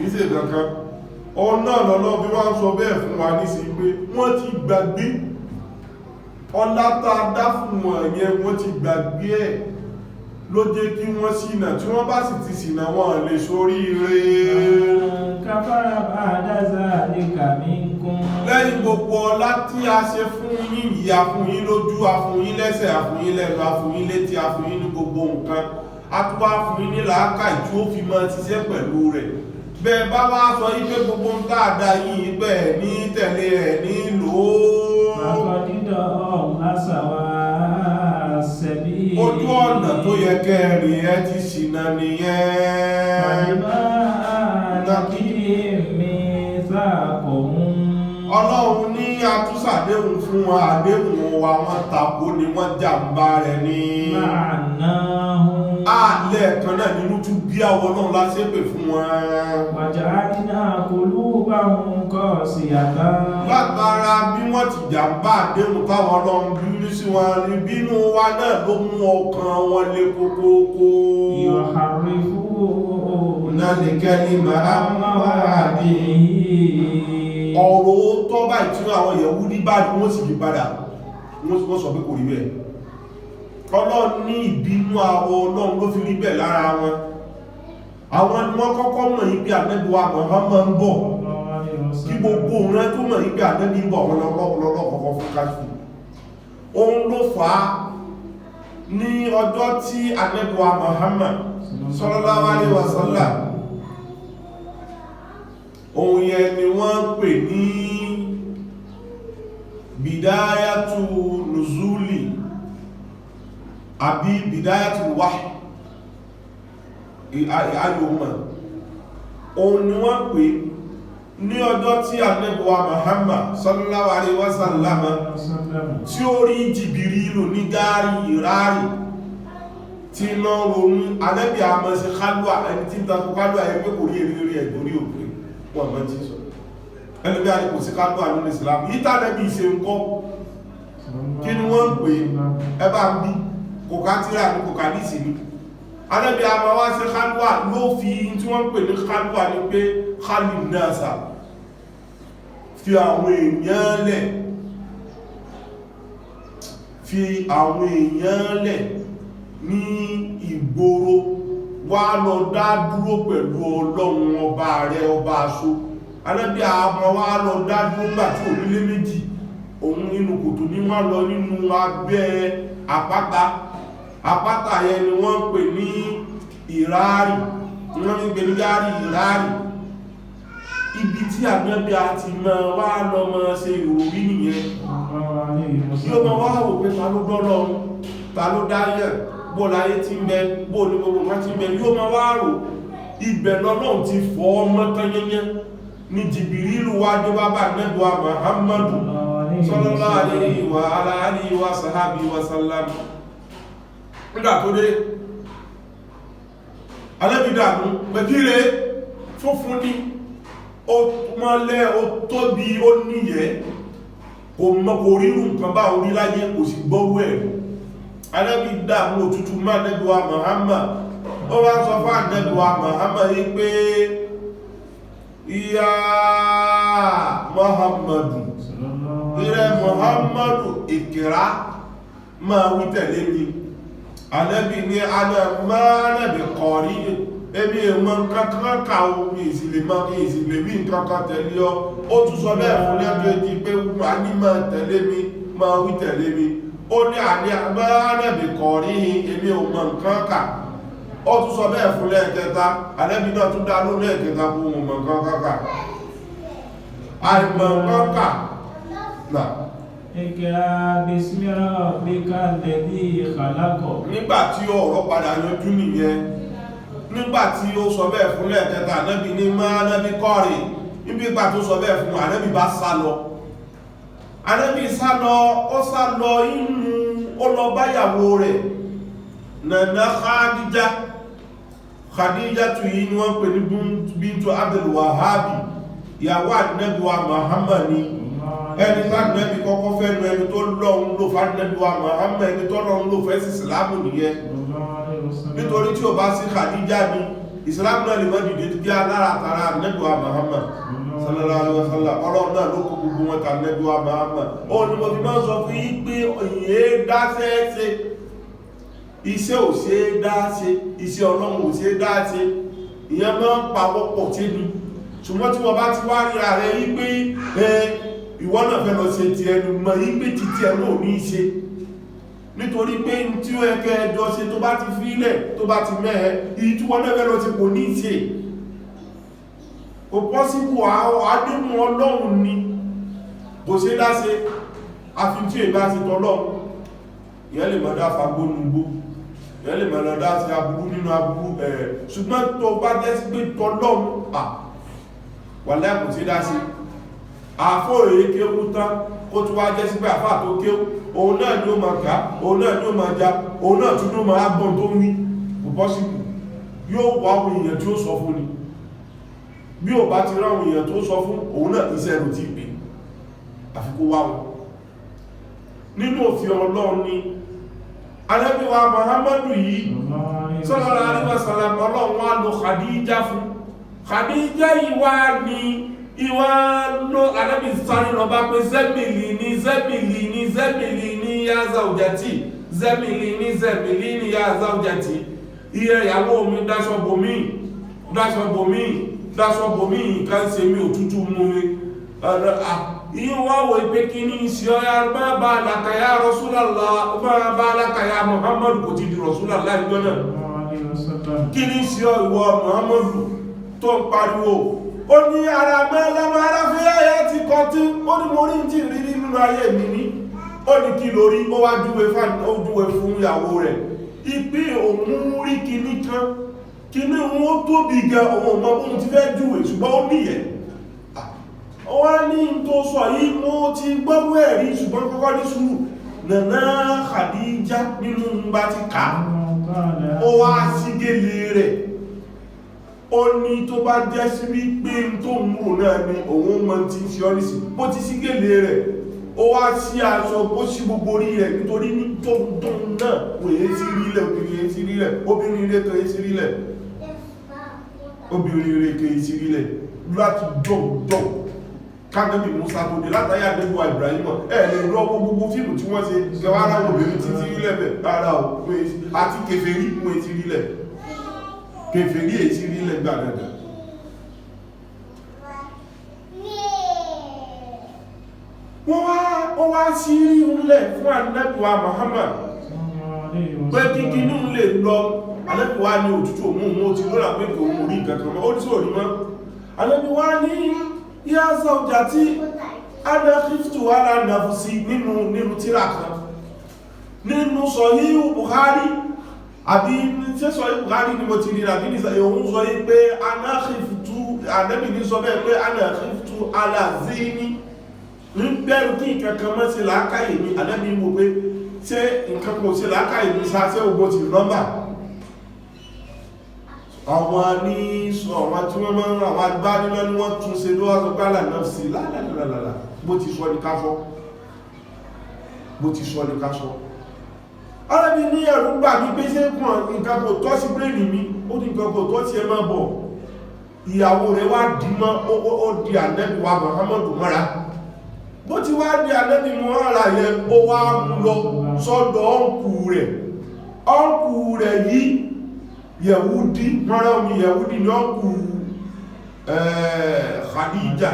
ìṣe kankan ọ̀nà lọ́lọ́ bí wọ́n sọ bẹ́ẹ̀ fún wa ní sí pé wọ́n ti gbàgbé ọlá tá a dá fún wọn yẹn wọ́n ti gbàgbé ẹ̀ ló jẹ́ kí wọ́n ṣìnà tí wọ́n bá sì ti ṣìnà wọn lè sórí ire kàfàrà bá dáza lè kàmí kún lẹ́yìn gbogbo ọlá tí a ṣe fún yín yìí a fún yín lójú a fún yín lẹ́sẹ̀ a fún yín lẹ́nu a fún yín létí a fún yín ní gbogbo nǹkan a tún wá fún yín ní làákàyè tí ó fi máa ṣiṣẹ́ pẹ̀lú rẹ̀ bẹ́ẹ̀ bá wá sọ yí pé gbogbo ń tààdá yìí bẹ́ẹ̀ ní tẹ̀lé ẹ̀ ní lòó ojú ọ̀nà tó yẹ kẹrin ẹ ti ṣìnà nìyẹn Ọlọ́run ní àtúnṣàdéhùn fún wọn àdéhùn wa wọ́n tako ni wọ́n jàmbá rẹ̀ ní àlẹ́ kan náà nínú tún bí àwọn náà lásépè fún wọn wàjáàdínà qulubahum qasiyata látara bí wọ́n ti jàmbá àdéhùn táwọn Ọlọ́run bínú sí wọn ní bínú wa náà ló mú ọkàn wọn lé kókókó yuharrifuna al-kalima an mawadihi ọ̀rọ̀ tó bá ìtúnú àwọn Yẹhudi bá ní wọ́n sì yí padà wọ́n sọ pé kò rí bẹ́ẹ̀ Ọlọ́run ní ìbínú àwọn Ọlọ́run ló fi rí bẹ́ẹ̀ lára wọn àwọn ni wọ́n kọ́kọ́ mọ̀ yí pé Ànábì wa Muhammad ń bọ̀ kí gbogbo rẹ̀ tó mọ̀ yí pé Ànábì ń bọ̀ wọn lọ́kọ̀ọ́kọ́ fún káṣù òun ló fà á ní ọjọ́ tí Ànábì wa Muhammad sallallahu alaihi wasallam ohun yẹn ni wọ́n pè ní bidayatu nuzuli àbí bidayatu wahyi ayòmọ̀ ohun ni wọ́n pè ní ọjọ́ tí Ànábì wa Muhammad sallallahu alaihi wasallam tí ó rí Jìbìrìlù ní gáàrí ìrárí tí lọ ronú Ànábì àmọ́ sí kálùwà ẹni tí ń takò kálùwà ẹgbẹ́ kò rí èrí ẹ̀dórí òpin wọ́n mọ́ tí sọ ẹlẹ́bí àríkò sí kálùwà nínú Islam yìí tàbí ìṣe ń kọ́ kí ni wọ́n ń pè ẹbá ń bí kòkátírà ní kòkádìsì ní Ànábì àmọ́ wá sí kálùwà ló fi tí wọ́n ń pè ní kálùwà ní pé kálù náà fi àwọn èèyàn lẹ̀ fi àwọn èèyàn lẹ̀ ní ìgboro wá lọ dá dúró pẹ̀lú Ọlọ́run ọba rẹ̀ ọba aṣó Ànábì àmọ́ wá lọ dá dúró gbà tí onílé méjì òun nínú kòtò ní wọ́n lọ nínú abẹ́ àpáta yẹn ni wọ́n ń pè ní ìrárì wọ́n ní pè ní gáàrí ìrárì ibi tí ànábì àti mọ́ wá lọ mọ́ ṣe ìròrí nìyẹn yóò mọ́ wá wò pé ta ló dọ́lọ́ ta ló dáyẹ̀ bó láyé tí ń bẹ bó ní gbogbo wọn tí ń bẹ yóò mọ́ wá rò ibẹ̀ lọ́lọ́run ti fọ́ ọmọ tányányán ní Jìbìrìlù wá dé wá bá nẹ́bùwá Muhammadu sallallahu alaihi wa alihi wa sahbihi wa sallam nígbà tó dé alẹ́bìdàmú pẹ̀kíre fúnfún ní ó mọ́lẹ̀ ó tóbi ó níyẹ kò mọ́ kò rírù nǹkan bá orí láyé kò sì gbọ́rú ẹ̀ alẹ́bìdàmú òtútù má nẹ́bùwá Muhammad ó wá sọ fún ànẹ́bùwá Muhammad yí pé ìyá Muhammadu ìrẹ Muhammadu ìkìrá máa wí tẹ̀lé mi Ànábì ní anàmánàbì kọ̀rí ẹbí ẹmọ kankan káwọn ìsìlè mí kankan tẹ̀lé ọ ó tún sọ bẹ́ẹ̀ fún lẹ́gbẹ̀ẹ́jì pé wà ní máa tẹ̀lé mi máa wí tẹ̀lé mi ó ní anàmánàbì kọ̀rí ẹbí ẹmọ kankan ó tún sọ bẹ́ẹ̀ fún lẹ́ẹ̀kẹta Ànábì náà tún dá ló lẹ́ẹ̀kẹta fún ọmọ kankan àìmọ̀ kankan náà Iqra bismi rabbikal ladhi khalaq. Nígbàtí ọ̀rọ̀ padà yanjú nìyẹn nígbàtí ó sọ bẹ́ẹ̀ fún lẹ́ẹ̀kẹta Ànábì ní máa nábì kọ́rì níbi ìgbà tó sọ bẹ́ẹ̀ fún Ànábì bá sálọ Ànábì sálọ ó sálọ inú ó lọ báyàwó rẹ̀ Nana Khadija tó yìí ni wọ́n pè ní bíntu Abdul Wahhabi ìyàwó Ànábì wa Muhammad ni ẹni tá nẹ́bí kọ́kọ́ fẹ́ nu ẹni tó lọ́un ló fà nẹ́bí wa Muhammad ẹni tó lọ́un ló fẹ́ sí ìsìlámù nìyẹn nítorí tí ó bá sí Khadija ní ìsìlámù náà lè mọ́ dìde tí bí alára àtàrà nẹ́bí wa Muhammad sallallahu alaihi wasallam ọlọ́run náà ló kó gbogbo wọn ta nẹ́bí wa Muhammad ó ní mo fi máa ń sọ fún yí pé òyìnbó dáṣẹ́ ṣe iṣẹ́ ò ṣe é dá ṣe iṣẹ́ ọlọ́run ò ṣe é dá ṣe ìyẹn máa ń pawọ́pọ̀ tí ni ṣùgbọ́n tí wọ́n bá ti wá rí ààrẹ yí pé ìwọ náà fẹ́ lọ ṣe ti ẹnu mọ̀ yí pé ti ti ẹnu ò ní ṣe nítorí pé tí ó ẹkẹ́ ẹjọ́ ṣe tó bá ti fílẹ̀ tó bá ti mẹ́ẹ̀ ìyí tí wọ́n náà fẹ́ lọ ṣe kò ní ṣe kò pọ́síbù àádọ́mù ọlọ́run ni kò ṣe dáṣe àfi tí èbá ti tọ́lọ́run ìyẹn lè mọ̀ dá fagbónúgbó ìyẹn lè mọ̀ dá sí aburú nínú aburú ṣùgbọ́n tó bá jẹ́ sí pé tọ́lọ́run wà lẹ́kùn sí dáṣe àfó èyí kéwú tán kó tó wá jẹ́ sí pé àfá tó kéwú òun náà ni ó máa ká òun náà ni ó máa já òun náà tún ló máa gbọ́n tó ń wí kò pọ́síbù yóò wá àwọn èèyàn tí ó sọ fún ni bí ò bá ti ráwọn èèyàn tó sọ fún òun náà iṣẹ́ ẹ̀rù ti pè àfikún wá wọn nínú òfin Ọlọ́run ni Ànábì wa Muhammadu yìí sallallahu alaihi wasallam Ọlọ́run wá lo Khadija fún Khadija yìí wá ní ìwà ló Ànábì sáré lọ bá pé zẹ́mìlì ní ya zawjati zẹ́mìlì ní ya zawjati iye ìyàwó mi dáṣọ bòmí nǹkan ṣe mi òtútù mú mi ìyí wá wò pé kí ní ìṣẹ́ ọya máa bá alákàyà Rasulullah máa bá alákàyà Muhammadu kò ti di Rasulullah ìjọ náà kí ní ìṣẹ́ ìwọ Muhammadu tó ń pariwo ó ní ara mẹ́lẹ́mọ́ ara fi ayé ti kọ tí ó ní mo rí tí rírí nínú ayé mi ní ó ní kí lórí ó wá júwe fún ìyàwó rẹ̀ ìpé òun rí kíní kan kíní wọn ó tóbi gan òun ọmọ bóun ti fẹ́ júwe ṣùgbọ́n ó níyẹ̀ wọ́n ní tó sọ yìí mo ti gbọ́gbọ́ ẹ̀rí ṣùgbọ́n kọ́kọ́ ní sùúrù Nana Khadija nínú bá ti ká ó wá sí gèlè rẹ̀ ó ní tó bá jẹ́ sí wípé tó ń rò náà ni òun mọ́ ti ṣe ọ́nìsì bó ti sí gèlè rẹ̀ ó wá sí aṣọ bó sí gbogbo orí rẹ̀ nítorí ní tóun náà wèé sí rílẹ̀ obìnrin sí rílẹ̀ obìnrin rẹ̀ kẹ́ sí rílẹ̀ obìnrin rẹ̀ kẹ́ sí rílẹ̀ láti dọ̀dọ̀ káàkiri Musa tó dé látàrí àdébùwà Ibrahim lè rọ gbogbo fíìmù tí wọ́n ṣe gẹwàrá obìnrin tí ti rílẹ̀ bẹ̀ rárá o àti kèfèrí wọ́n ti rílẹ̀ kèfèrí èsì rílẹ̀ gbàdàdà wọ́n wá sí rí ńlẹ̀ fún àdébùwà Muhammad pé kíkí ní lè lọ àdébùwà ní òtútù òun ó ti lọ́la pé kò mú rí nǹkan kan mọ́ ó tí ò rí mọ́ Ànábì wá ní ya zawjati ana khiftu ala nafsi nínú tírà kan nínú Sahih Bukhari àbí ṣe Sahih Bukhari ni mo ti rí àbí òun sọ yí pé ana khiftu Ànábì ní sọ bẹ́ẹ̀ pé ana khiftu ala zini ń bẹ̀rù kí nǹkan kan mọ́ sí làákàyè mi. Ànábì mo pé ṣé nǹkan kò sí làákàyè mi sáṣẹ́ ògbó ti nọ́mbà àwọn ní sọ àwọn tí wọ́n máa ń àwọn agbárílọ́ ní wọ́n tún ṣe ló wá sọ pé nafsi lálàlàlà bó ti sọ ní ká sọ Ànábì ní ẹ̀rù gbà mí pé ṣé kùn nǹkan kò tọ́ sí bírèdì mi ó ní nǹkan kò tọ́ sí ẹ máa bọ̀ ìyàwó rẹ̀ wá dì mọ́ ó di Ànábì wa Muhammadu mọ́ra bó ti wá di Ànábì mọ́ra yẹn ó wá mú lọ sọ́dọ̀ ọ̀nkù rẹ̀ yìí Yẹ̀wúdí mọ́ra omi Yẹ̀wúdí ní ọ̀nkù Khadija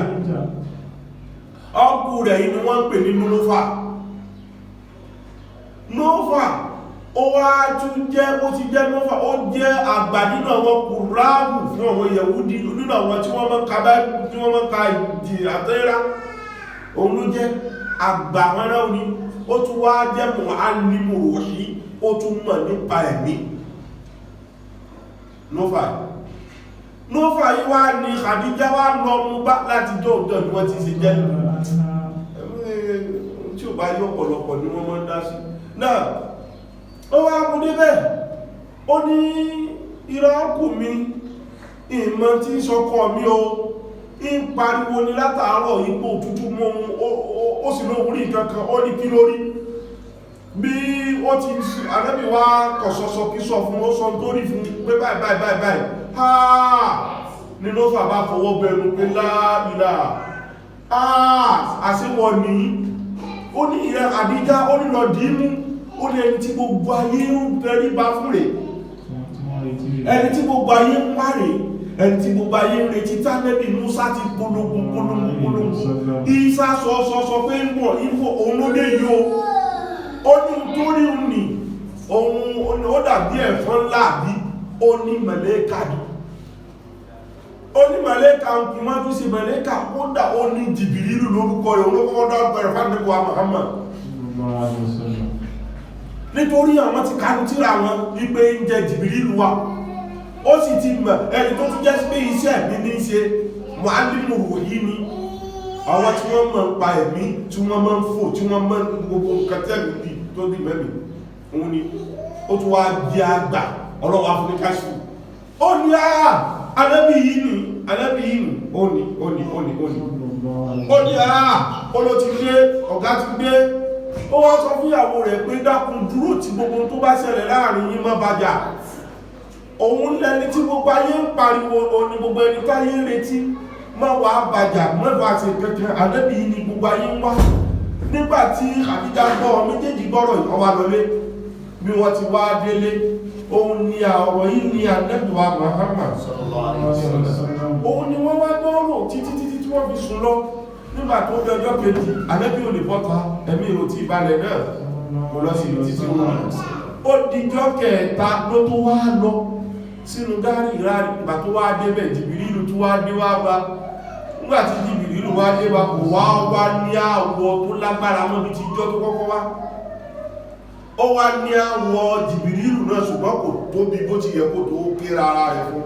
ọ̀nkù rẹ̀ yìí ni wọ́n ń pè ní Nófà ó wá tún jẹ́ ó ti jẹ́ Nófà ó jẹ́ àgbà nínú àwọn kùráàbù fún àwọn Yẹ̀wúdí nínú àwọn tí wọ́n mọ́ ka ìdí àtẹ́rà òun ló jẹ́ àgbà mọ́ra omi ó tún wá jẹ́ mu'allimu ruhi ó tún mọ̀ nípa ẹ̀mí Nófà yìí wá ní Khadija wá lọ mú bá láti jọ́ọ̀dọ̀ ni wọ́n ti ṣe jẹ́ tí ò bá yí ọ̀pọ̀lọpọ̀ ni wọ́n mọ́ dá sí náà ó wá mú débẹ̀ ó ní ìrọ́kù mi ìmọ̀ tí sọkọ mi o ń pariwo ní látàárọ̀ ipò òtútù mọ́ ó sì lóhun rí kankan ó ní kí lórí bí ó ti Ànábì wá kọ̀sọ̀sọ̀ kí sọ fún ó sọ tó rí fún pé báyìí ní Nófà bá fọwọ́ bẹ̀rù pé láàbìlà àṣíwọ̀ ní ó ní ìrẹ́ Khadija ó ní lọ dìímú ó ní ẹni tí gbogbo ayé ń tẹrí bá fún rẹ̀ ẹni tí gbogbo ayé ń wá rẹ̀ ẹni tí gbogbo ayé ń retí tánẹ́bì Musa ti polongo Isa sọ pé ń bọ̀ ìfò òun ló dé yóò ó ní torí ní ohun ó dàbí ẹ̀fọn láàbí ó ní màláíkà ń kí máa tún sí màláíkà ó dà ó ní Jìbìrìlù lórúkọ rẹ̀ olókọ́kọ́ dágbẹ̀rẹ̀ fánàbíwá Muhammad nítorí àwọn ti kánú tíra wọn wípé ń jẹ Jìbìrìlù wa ó sì ti mọ̀ ẹni tó tún jẹ́ sí pé iṣẹ́ mi ní ṣe mu'allimu ruhi ni àwọn tí wọ́n mọ̀ ń pa ẹ̀mí tí wọ́n mọ̀ ń fò tí wọ́n mọ̀ gbogbo nǹkan tẹ́lù bí tó dì mẹ́mí òun ni ó tún wá di àgbà ọlọ́wọ́ afúnikáṣù ó ní Ànábì yìí ni ó ní ó ló ti gbé ọ̀gá ti gbé ó wá sọ fún ìyàwó rẹ̀ pé dákun dúró tí gbogbo tó bá ṣẹlẹ̀ láàrin yín má bàjá òun lẹni tí gbogbo ayé ń pariwo òní gbogbo ẹni táyé ń retí má wà bàjá mọ́bà ti kẹ́kẹ́ Ànábì yìí ni gbogbo ayé ń wá nígbàtí Khadija gbọ́ méjèèjì gbọ́rọ̀ ìkọwà lọlé bí wọ́n ti wá délé òun ni ọ̀rọ̀ yìí ni Ànábì wa Muhammad òun ni wọ́n wá gbọ́rọ̀ títí tí wọ́n fi sùn lọ nígbà tó dọjọ́ kejì Ànábì ò lè bọ́ta ẹ̀mí ìrò ti balẹ̀ náà kò lọ sí títí wọn ó dijọ́ kẹta ló tó wá lọ sínú gáàrí ìrárí ìgbà tó wá débẹ̀ Jìbìrìlù tó wá dé wá bá nígbàtí Jìbìrìlù wá dé wá kò wá ní àwọ̀ tó lágbára mọ́ bí ti jọ tó kọ́kọ́ wá ó wá ní àwọ̀ Jìbìrìlù náà ṣùgbọ́n kò tóbi bó ti yẹ kó tó kéré ara rẹ̀ fún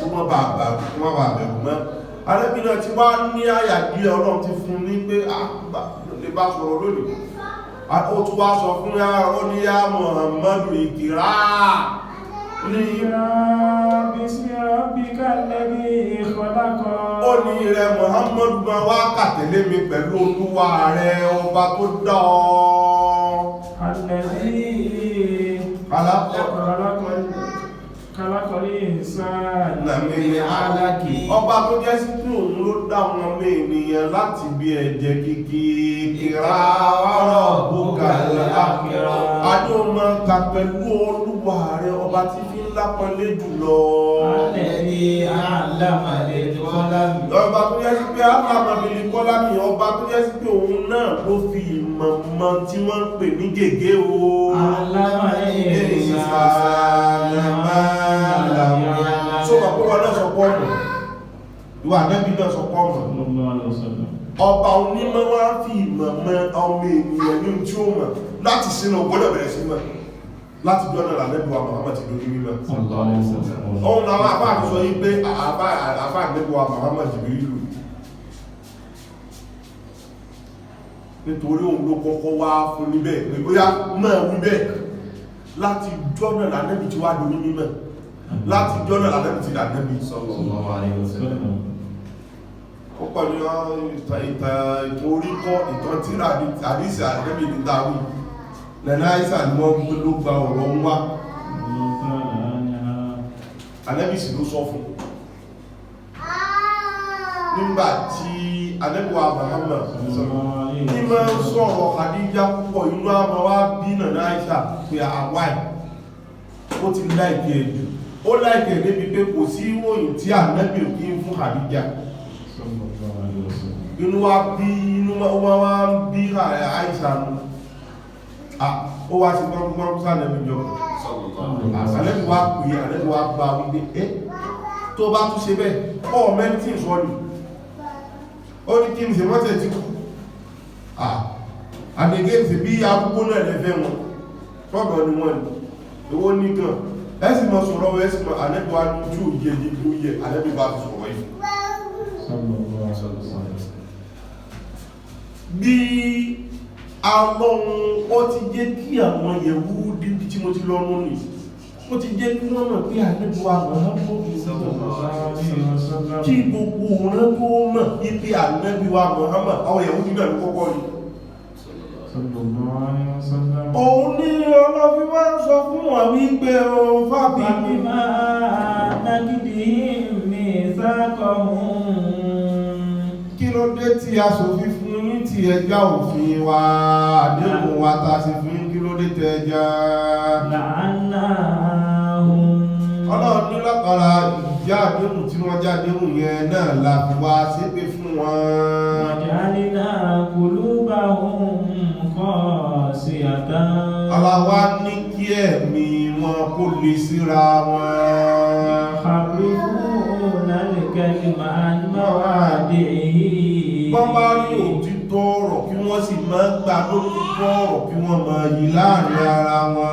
kó má bà bẹ̀rù mọ́ Ànábì náà ti wá ní àyà bí Ọlọ́run ti fún ní pé lè bá sọ̀rọ̀ lónìí ó tún wá sọ fún ó ní yá Muhammadu ìkìrá ó ní rẹ̀ Muhammadu ma wá kàtẹ̀lé mi pẹ̀lú Olúwa rẹ̀ ọba tó dá ọ kálákọ̀lé ìsáàlì alákì ọba tó jẹ́ sí pé òun ló dá wọn mẹ́ ènìyàn láti bí ẹ̀jẹ̀ kìkì ìkìrá ọ̀rọ̀ bókàlá adó ma ka pẹ̀lú Olúwa rẹ̀ ọba tí fi ń lápọ̀lé jùlọ ọba tó jẹ́ sí pé alámàbìlì kọ́lá mi ọba tó jẹ́ sí pé òun náà ló fi ìmọ̀mọ̀ tí wọ́n ń pè ní gègé o so ma ko wala so ko ìwà ànábì náà sọ pọ́ mọ̀ ọba onímọ̀ wá fi ìmọ̀ mọ ọmọ ènìyàn ní tí ó mọ̀ láti sínú ọgbọ́dọ̀ bẹ̀rẹ̀ sí mọ̀ láti bí ọ̀nà ànábì wa Muhammad ti lórí mímọ̀ ohun àwọn àbá àti sọ yí pé àbá ànábì wa Muhammad ti rí lù nítorí òun ló kọ́kọ́ wá fún níbẹ̀ pé bóyá mọ̀ wíbẹ̀ láti jọ́nà ànábì tí wá lórí mímọ̀ láti jọ́nà ànábì ti ànábì ó pọ̀ ní ìtàn orí kọ́ ìtàn tíra àdísì ànábì ní dáwì lẹ́nà àìsà ni wọ́n ló gba ọ̀rọ̀ ń wá ànábì sì ló sọ fún nígbà tí ànábì wa Muhammad ní máa ń sọ̀rọ̀ Khadija púpọ̀ inú àmọ́ wá bí nàná àìsà pé àwáì ó ti láìkẹ́ ẹ̀jù ó láìkẹ́ débi pé kò sí ìròyìn tí ànábì ò kí ń fún Khadija inú wa bí inú wa ń bí àìsà mú ó wá sí gbọ́ngbọ́n sálẹ̀mí jọ àlẹ́bí wa pè é àlẹ́bí wa bá wípé tó bá tún ṣe bẹ́ẹ̀ ọ̀ mẹ́ntì sọ́lù ó ní kí n ṣe mọ́tẹ̀ tí kú àdégé ṣe bí arúgbó náà lẹ́fẹ́ wọn tọ́dọ̀ ni wọ́n ni owó ní gan ẹ̀sìn mọ́ sọ̀rọ̀ ẹ̀sìn mọ́ àlẹ́bí wa ní ojú òye ní gbóyè àlẹ́bí bá fi sọ̀rọ̀ yìí bí àwọn ó ti jẹ́ kí àwọn yẹ̀wú dídí tí mo ti lọ rún ní ó ti jẹ́ kí wọ́n mọ̀ pé àlẹ́bùwà kí gbogbo ọ̀rẹ́ tó mọ̀ ibi àlẹ́bùwà Muhammad àwọn yẹ̀wú dídí ló kọ́kọ́ rí òun ní ọlọ́bí wá ń sọ fún wọn wípé o fábí máa nágídí mi sákọ̀ọ́ kí ló dé tí a ṣòfin fún yín tí ẹjá òfin wa àdéhùn wa ta sí fún yín kí ló dé tẹ ẹjá ọlọ́run ní lọ́kànlá ìjà àdéhùn tí wọ́n jádéhùn yẹn náà la fi wá ṣépè fún wọn wàjálínà kùlúbà ohun kọ́ sí àtà aláwá ní kí ẹ̀mí wọn kó lè síra wọn wọ́n bá rí òtítọ́ ọ̀rọ̀ kí wọ́n sì máa gbà lótítọ́ ọ̀rọ̀ kí wọ́n máa yí láàrin ara wọn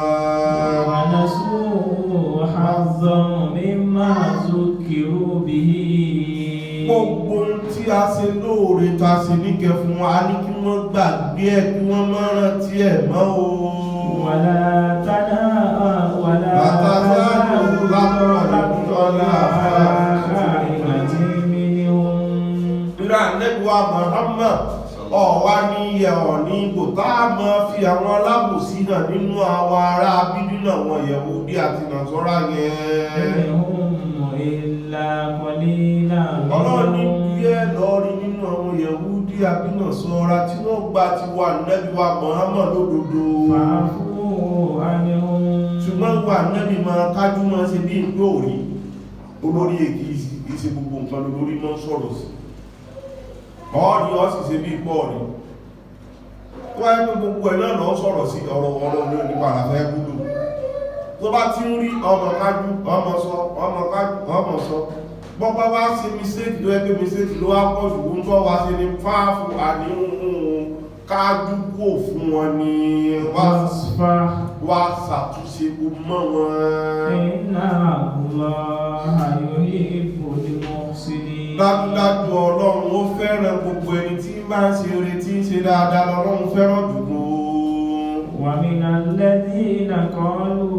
gbogbo tí a ṣe lóore ta ṣe níkẹ fún wa ní kí wọ́n gbàgbé ẹ̀ kí wọ́n má rántí ẹ̀ mọ́ o wàlá tánà wàlá tánà Ànẹ́bíwá Muhammad ọ̀wá ní ìyẹ̀ ọ̀ní ìgbò táà mọ́ fi àwọn alábòsí náà nínú àwọn ará bíbí náà wọn Yẹhudi àti Nàsárà yẹn ọlọ́run ní díẹ̀ lọ́rí nínú àwọn Yẹhudi àti Nàsárà tí wọ́n gbà ti wà Ànẹ́bíwá Muhammad lódodo ṣùgbọ́n wà Ànẹ́bí máa kájú máa ṣe bí ìgbó òrí olórí èkì ìṣe gbogbo nǹkan lórí náà sọ̀rọ̀ sí ọ̀rí ọ́ sì ṣe bí pọ̀ ní wọ́n ẹgbẹ́ gbogbo ẹ̀ náà lọ sọ̀rọ̀ sí ọ̀rọ̀ ní onípa àlàfẹ́ gúdù tó bá ti ń rí ọmọ kájú ọmọ sọ bọ́pá wá sí mistake tó ẹgbẹ́ mistake ló wá pọ̀ jù ń tọ́ wá sí ní fáàfù àníhùn kájú kò fún wọn ní wá ṣàtúnṣe mọ́ wọn dájúdájú ọlọ́run ó fẹ́ràn gbogbo ẹni tí máa ń ṣe oore tí ń ṣe dáadáa lọ́lọ́run fẹ́ràn jùlọ wa minal ladhina qalu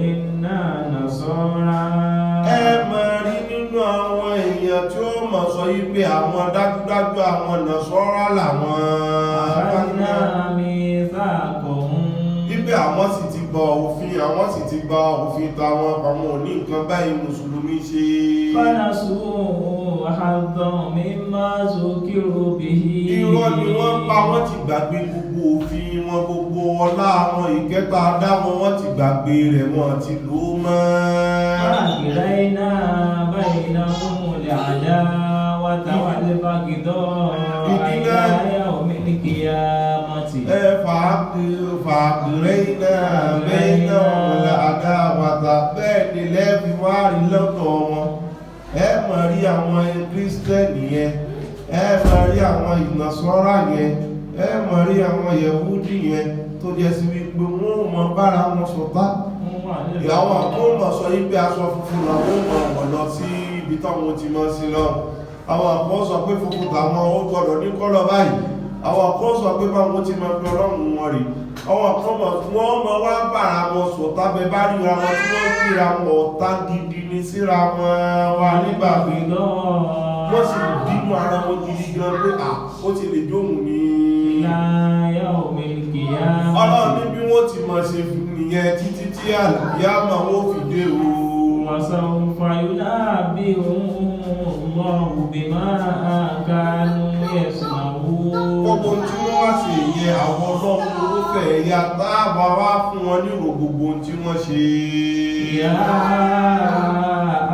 inna nasara ẹ máa rí nínú àwọn èèyàn tí ó mọ̀ sọ yí pé àwọn dájúdájú àwọn Nasara làwọn wípé àwọn sì ti gba òfin táwọn àwọn òní nǹkan báyìí mùsùlùmí ṣe irọ́ ni wọ́n pa wọ́n ti gbàgbé gbogbo òfin wọn gbogbo ọlá wọn ìkẹta dáwọn wọ́n ti gbàgbé rẹ̀ wọ́n ti lò ó mọ́ fàákìrẹ́nà bẹ́ẹ̀nà ọ̀lá àdáwàtà bẹ́ẹ̀ ni lẹ́bí wá rí lọ́tọ̀ wọn ẹ máa rí àwọn kírísítẹ́nì yẹn, ẹ máa rí àwọn ìnàsọ́rà yẹn, ẹ máa rí àwọn yẹ̀húdì yẹn tó jẹ́ sí wípé wọ́n mọ bára wọn ṣọ̀tá. Ìyàwó àkóhùnmọ̀ sọ wípé aṣọ funfun làwọn mọ̀ lọ sí ibi táwọn ti mọ́ sí lọ. Àwọn àkọ́ sọ pé funfun tàwọn ó gbọ́dọ̀ ní kọ́lọ̀ báyìí. Àwọn àkọ́ sọ pé báwọn ti mọ́ pé ọlọ́run wọn rí. Àwọn àkọ́ wọ́n mọ wá bára wọn ṣọ̀tá bẹ bá ríra wọn tí wọ́n kíra wọn ọ̀tá gidi ní síra wọn wà nígbàgbé náà. Wọ́n sì bínú ara wọn gidi gan pé ó ti lè jóhùn ní ọlọ́run ní bí wọ́n ti mọ̀ ṣe nìyẹn títí tí àlùyá máa wọ́n fi dé o. وسوف ينبئهم الله بما كانوا يصنعون. Gbogbo tí wọ́n wá sí ìyẹn àwọn ọlọ́run owó fẹ̀ ya táàbà wá fún wọn nírò gbogbo tí wọ́n ṣe. يا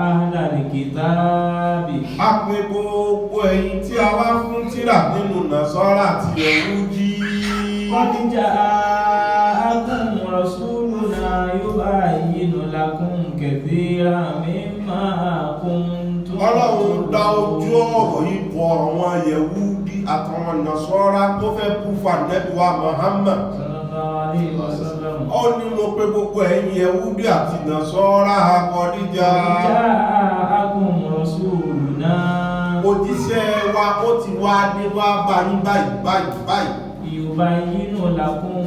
أهل الكتاب. A pè gbogbo ẹ̀yin tí a wá fún tírà nínú Nàsárà àti Yẹhudi. قد جاءكم رسولنا يبين لكم كثيرا مما كنتم. Ọlọ́run dá ojú ọ̀rọ̀ yìí kọ àwọn Yẹhudi àtàwọn Nàsárà tó fẹ́ kú fún Ànábì wa Muhammad. Ó ní mo pé gbogbo ẹ̀yin Yẹhudi àti Nàsárà àkọ́díjà. جاءكم رسولنا. Òjíṣẹ́ wa ó ti wá dé wá báyìí. يبين لكم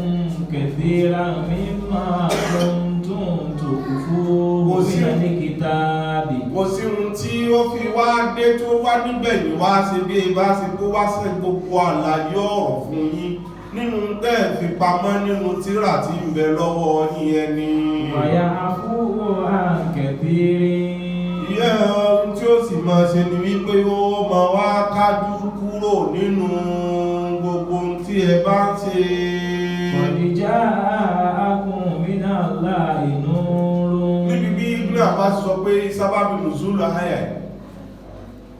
كثيرا مما كنتم تخفون من الكتاب. Kò sí ohun tí ó fi wá dé tó wá níbẹ̀ ní wá ṣe bí bá ṣe kó wá ṣe gbogbo àlàyé ọ̀rọ̀ fún yín nínú tẹ́ fi pamọ́ nínú tírà tí ń bẹ lọ́wọ́ yín ẹni. ويعفو عن كثير. Ìyẹ́ ohun tí ó sì máa ṣe ni wípé ó máa wá kájú kúrò nínú gbogbo tí ẹ bá ń ṣe. قد جاءكم من الله نور. Níbi bí Ibn Abbas sọ pé sábàbí nùzúlù àyà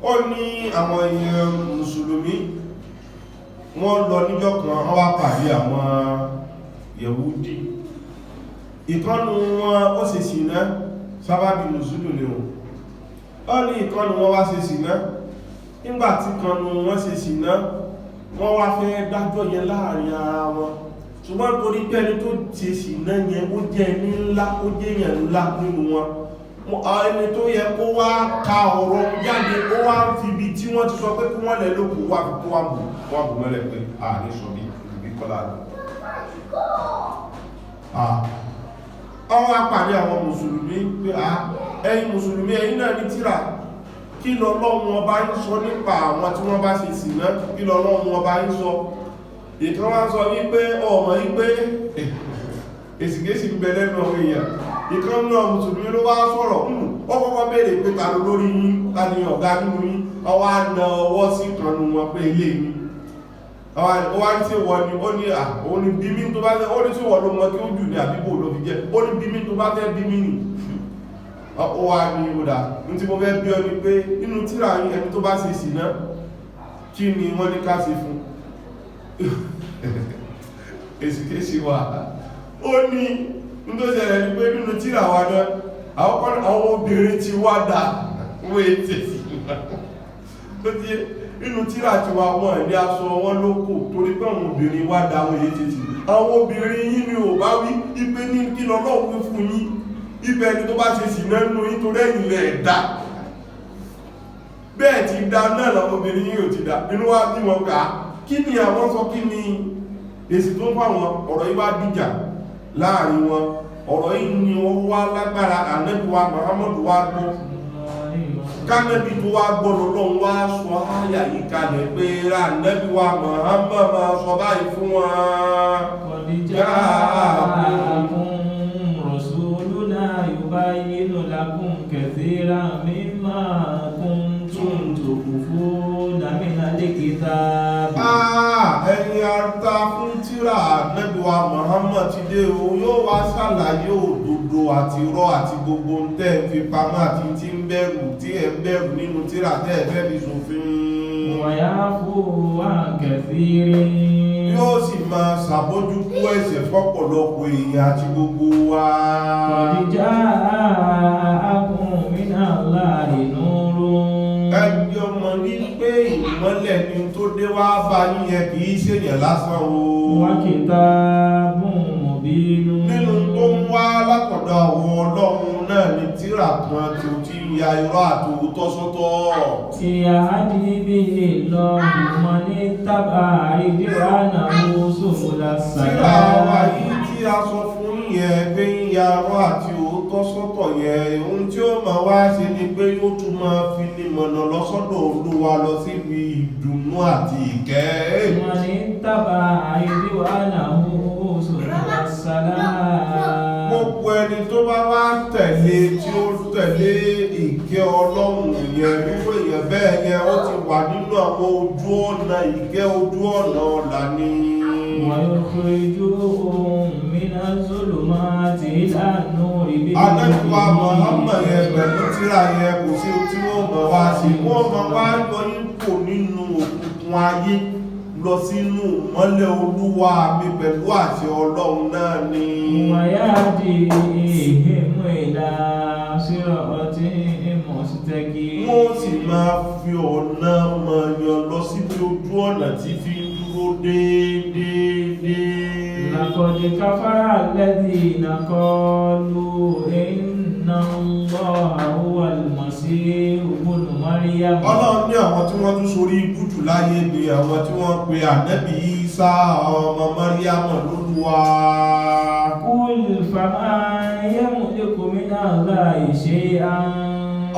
ó ní àwọn èèyàn mùsùlùmí wọ́n lọ níjọ́ kan wọ́n wá pàdé àwọn Yẹhudi. Ìkànnù wọn ó ṣe ṣìnà, sábàbí nùzúlù ni ó ní ìkànnù wọn wá ṣe ṣìnà. Nígbàtí ìkànnù wọn ṣe ṣìnà wọ́n wá fẹ́ dájọ́ yẹn láàrin ara wọn, ṣùgbọ́n torí pé ẹni tó ṣe ṣìnà yẹn ó jẹ́ ẹni ńlá, ó jẹ́ èèyàn ńlá nínú wọn. Ẹni tó yẹ kó wá ka ọ̀rọ̀ jáde ó wá ń fi ibi tí wọ́n ti sọ pé kí wọ́n lẹ̀ lókun wá fi kó wá bù mọ́lẹ̀ pé ní sọ bí ibi kọ́lá rẹ̀. Ọwọ́ apàdé àwọn mùsùlùmí pé ẹ̀yin mùsùlùmí ẹ̀yin náà ní tírà, kí lọ́lọ́run ọba ń sọ nípa àwọn tí wọ́n bá ṣe ṣìnà, kí lọ́lọ́run ọba ń sọ. Ìkan wá sọ wípé ọmọ wípé èsìgésì ń bẹ lẹ́nu ọmọ èèyàn. Ìkan náà mùsùlùmí ló wá sọ̀rọ̀ ó kọ́kọ́ béèrè pé ta ló lórí yín, ta ni ọ̀gá nínú yín. Ọwá na ọwọ́ sí ìkànnù wọn pé ilé yín. Ó wá ní sí wọ́n ni ó ní òun ni bí mí tó bá fẹ́, ó ní sí wọ́n ló mọ kí ó jù ní àbíbò ló fi jẹ́, ó ní bí mí tó bá fẹ́ bí mí nì. Ó wá ní ìwòdà ní tí mo fẹ́ bí ọ ni pé nínú tírà yín ẹni tó bá ṣe ṣìnà kí ni wọ́n ní ká ṣe fún. Èsìkéṣì wà ó ní tó ṣẹlẹ̀ ní pé nínú tírà wa náà àwọn obìnrin ti wá dà wọ́n ètè sí tó tí nínú tírà ti wà wọ́n ní aṣọ wọn lókò torí pé àwọn obìnrin wá dà wọ́n ètè sí. Àwọn obìnrin yín ni ò bá wí ipé ní kí lọ́lọ́run fún yín, ibẹ̀ ni tó bá ṣe sì náà nínú yín tó rẹ̀yìn lẹ̀ dá bẹ́ẹ̀ ti dá náà lọ́wọ́ obìnrin yín ò ti dá nínú wá bí wọn kà kí ni àwọn sọ, kí ni èsì tó ń fáwọn ọ̀rọ̀ yìí wá dìjà láàrin wọn. Ọ̀rọ̀ yìí ni wọ́n wá lágbára Ànábì wa Muhammadu wá gbọ́, kánẹ́bí tó wá gbọ́ lọ́lọ́run wá sọ áyà yìí kalẹ̀ pé Ànábì wa Muhammad máa sọ báyìí fún wọn. قد جاءكم رسولنا يبين لكم كثيرا مما كنتم تخفون من الكتاب. Ẹni arta fún tírà Ànábì wa Muhammad ti dé o, yóò wá ṣàlàyé òdodo àti irọ́ àti gbogbo ń tẹ́ fi pamọ́ àti tí ń bẹ̀rù tí ẹ ń bẹ̀rù nínú tírà tẹ́ fẹ́ fi ṣòfin. ويعفو عن كثير. Yóò sì máa ṣàbójúkú ẹ̀ṣẹ̀ fọ́pọ̀lọpọ̀ èèyàn àti gbogbo wa. قد جاءكم من الله نور. ìmọ́lẹ̀ ni tó dé wá bá yín yẹn kì í ṣèyàn lásán o. wa kitabun mubin. Nínú tó ń wá látọ̀dọ̀ àwọn ọlọ́run náà ni tírà kan tí ó ti ya irọ́ àti òótọ́ sọ́tọ̀. yahdi bihi Allahu man ittaba'a ridwanahu subula Tírà wa salam. yìí tí a sọ fún yẹn pé ń ya irọ́ àti òótọ́ sọ́tọ̀ yẹn, ohun tí ó máa wá ṣe ni pé yóò tún máa fi ní mọ̀nà lọ́sọ́dọ̀ Olúwa lọ síbi ìdùnnú àti ìkẹ́. man ittaba'a ridwanahu subula salam. Gbogbo ẹni tó bá wá tẹ̀lé tí ó tẹ̀lé ìkẹ́ Ọlọ́run yẹn, wípé èèyàn bẹ́ẹ̀ yẹn ó ti wà nínú àwọn ojú ọ̀nà ìkẹ́, ojú ọ̀nà ọ̀la ni. wa yukhrijuhum mina zulumati ila nuri bi Adẹ́kùnwá Muhammad yẹn pẹ̀lú tírà yẹn kò sí tí wọ́n mọ̀ wá sí. Wọ́n mọ̀ wá yọ ipò nínú òkùnkùn ayé lọ sínú ìmọ́lẹ̀ Olúwa mi pẹ̀lú àṣẹ Ọlọ́run náà ni. wa yahdihim ila siratin mustaqim. Wọ́n sì máa fi ọ̀nà mọ̀yàn lọ síbi ojú ọ̀nà tí fi ń dúró déédéé. laqad kafara alladhina qalu inna Allaha huwal masihu ibnu Maryam. Ọlọ́run ní àwọn tí wọ́n tún sorí ibú jù láyé ni àwọn tí wọ́n pe Ànábì Ìsá ọmọ Máríàmù lólúwa. qul faman yamliku minallahi shay'an.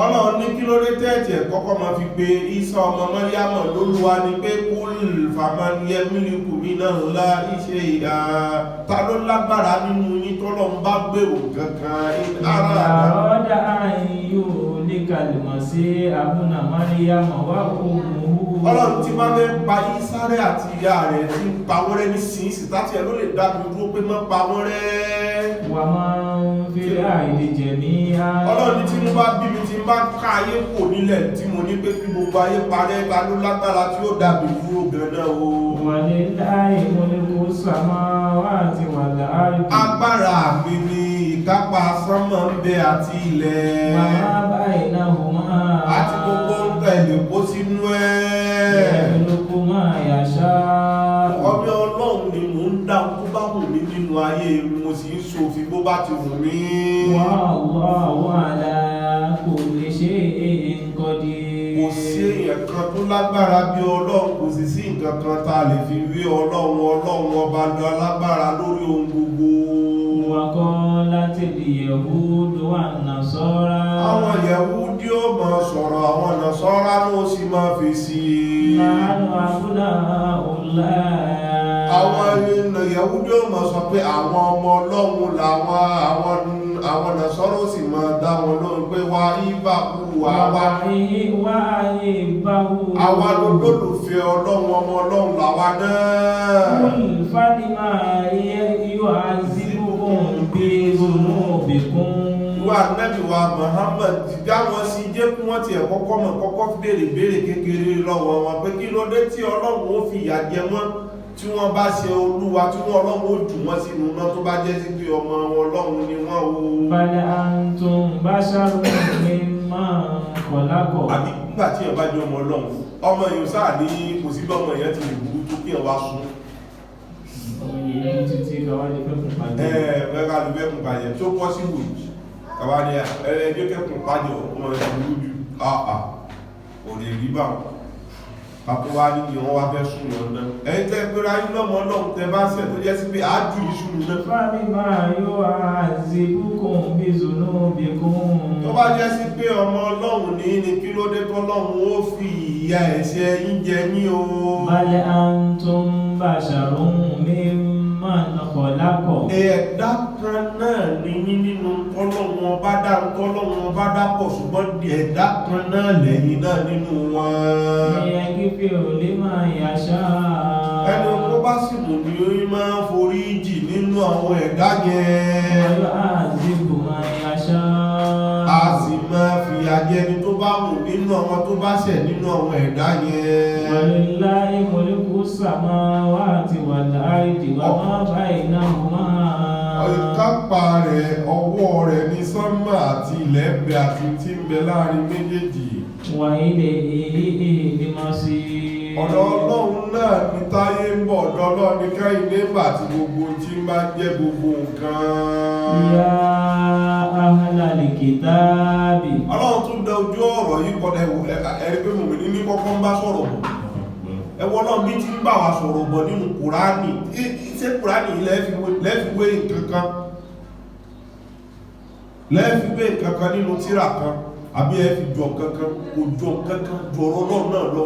Ọlọ́run ní kí ló dé tẹ́ẹ̀tẹ̀ kọ́kọ́ máa fi pe Ìsá ọmọ Máríàmù lólúwa ni pé qul faman yamliku minallahi shay'an. Ta ló lágbára nínú yín tọ́lọ́run bá gbèrò kankan ara àrọ́dá àyíyò ní kàlùmọ̀sí àbúnà Maryam wà òmùhù. Ọlọ́run tí bá fẹ́ pa Ísáré àti ìyá rẹ̀ tí ń pa wọ́n rẹ́ ní sínsì láti ẹ̀ ló lè dábí dúró pé mọ́ pa wọ́n rẹ́. wà máa ń fi àìdí jẹ̀mí á. Ọlọ́run ní tí mo bá bí mi tí n bá ká ayé kò nílẹ̀ tí mo ní pé kí gbogbo ayé parẹ́ ta ló lágbára tí ó dábí dúró gan-an o. wà ní láì mọ́lẹ́kù sàmáwá àti wà láàrín. Agbára mi ni ìkápá sánmọ̀ ń bẹ àti ilẹ̀. Màmá báyìí náà wò máa. Àti gbogbo ń tẹ̀lé kó sínú ẹ̀. Ìlúkú máa yàṣá. Ọbẹ̀ Ọlọ́run ni mò ń dá tó bá wù mí nínú ayé mo sì ń ṣòfin bó bá ti wù mí. Wallahu ala kulli shay'in qadir. Kò sí èèyàn kan tó lágbára bí Ọlọ́run, kò sì sí nǹkan kan tá a lè fi wé Ọlọ́run. Ọlọ́run ọba ló alágbára lórí ohun gbogbo. Wa qalatil yahudu wan nasara. Àwọn Yẹhudi ó máa sọ̀rọ̀, àwọn Nasara ló sì máa fèsì. Nahnu abna'ullah. Àwọn Yẹhudi ó máa sọ pé àwọn ọmọ Ọlọ́run làwọn, àwọn Nasara ó sì máa dá wọn lóhùn pé wá ibà kú àwa. Àwa lólùfẹ́ Ọlọ́run, ọmọ Ọlọ́run làwa náà. Qul falima yu'azzibukum bi dhunubikum. Wà Nábì wa Muhammad dá wọn sí jẹ́ kí wọ́n ti ẹ̀kọ́kọ́ mọ̀ kọ́kọ́ béèrè kékeré lọ́wọ́ wọn pé kí ló dé tí Ọlọ́run ó fi ìyà jẹ wọ́n tí wọ́n bá ṣe Olúwa, tí wọ́n Ọlọ́run ó jù wọ́n sínú náà tó bá jẹ́ sí pé ọmọ Ọlọ́run ni wọ́n o. Bal antum basharun mimman khalaqa. Àbí nígbà tí ẹ̀ bá jẹ́ ọmọ Ọlọ́run, ọmọ èèyàn sáà ní kò sí bí ọmọ èèyàn ti lè burú tó kí ẹ̀ wá sún. Títí káwájú fẹ́kùn pàdé. Ẹ̀ẹ́dẹ́gbẹ́ká ló fẹ́kùn pàjẹ́ tó pọ́ sí wò kàwárí ẹjọ́ kẹ́kùn pàjẹ́ ọmọ ìlú jù àà ò lè rí bá pàtó wá ní ìwọ̀n wá fẹ́ sún wọn náà. Ẹ̀yin tẹ́ pé ráyé lọ́mọ Ọlọ́run tẹ bá ṣẹ̀ tó jẹ́ sí pé ájú ìṣúnú náà. Falima yu'azzibukum bi dhunubikum. Tó bá jẹ́ sí pé ọmọ Ọlọ́run ní kí ló dé tọ́lọ́run ó fi ìyà ẹ̀ṣẹ̀ yín jẹ ní o. Bal antum basharun mimman khalaqa. Ẹ̀dá kan náà ní yín nínú tọ́lọ́run ọba dá tọ́lọ́run ọba dá pọ̀ ṣùgbọ́n ẹ̀dá kan náà lẹ́yìn náà nínú wọn. Yaghfiru liman yasha. Ẹni tó bá sì mú ní orí máa ń forí jì nínú àwọn ẹ̀dá yẹn. Wa yu'azzibu man yasha. A sì máa fìyà jẹ ẹni tó bá wù nínú àwọn tó bá ṣẹ̀ nínú àwọn ẹ̀dá yẹn. Walillahi mulku samawati wal ardi wa ma bainahuma. ìkápá rẹ̀ ọwọ́ rẹ̀ ní sánmà àti ilẹ̀ ń bẹ àti tí ń bẹ láàrin méjèèjì. Wa ilayhi al-masir. Ọ̀dọ̀ Ọlọ́run náà ní táyé ń bọ̀, ọ̀dọ̀ Ọlọ́run ní kẹ́hìndé bà tí gbogbo tí ń bá jẹ́ gbogbo nǹkan. Ya ahlal kitabi. Ọlọ́run tún dá ojú ọ̀rọ̀ yìí kọ́ ẹ̀rí pé mòmìnì ní kọ́kọ́ ń bá sọ̀rọ̀ bọ̀. Ẹwọ́ náà bí tí ń bá wa sọ̀rọ̀ bọ̀ nínú Kùránì, ṣé Kùránì lẹ́fiwé nǹkankan? Lẹ́fiwé nǹkankan nínú tírà kan, àbí ẹ fi jọ kankan, kò jọ kankan jọ̀rọ̀ náà lọ.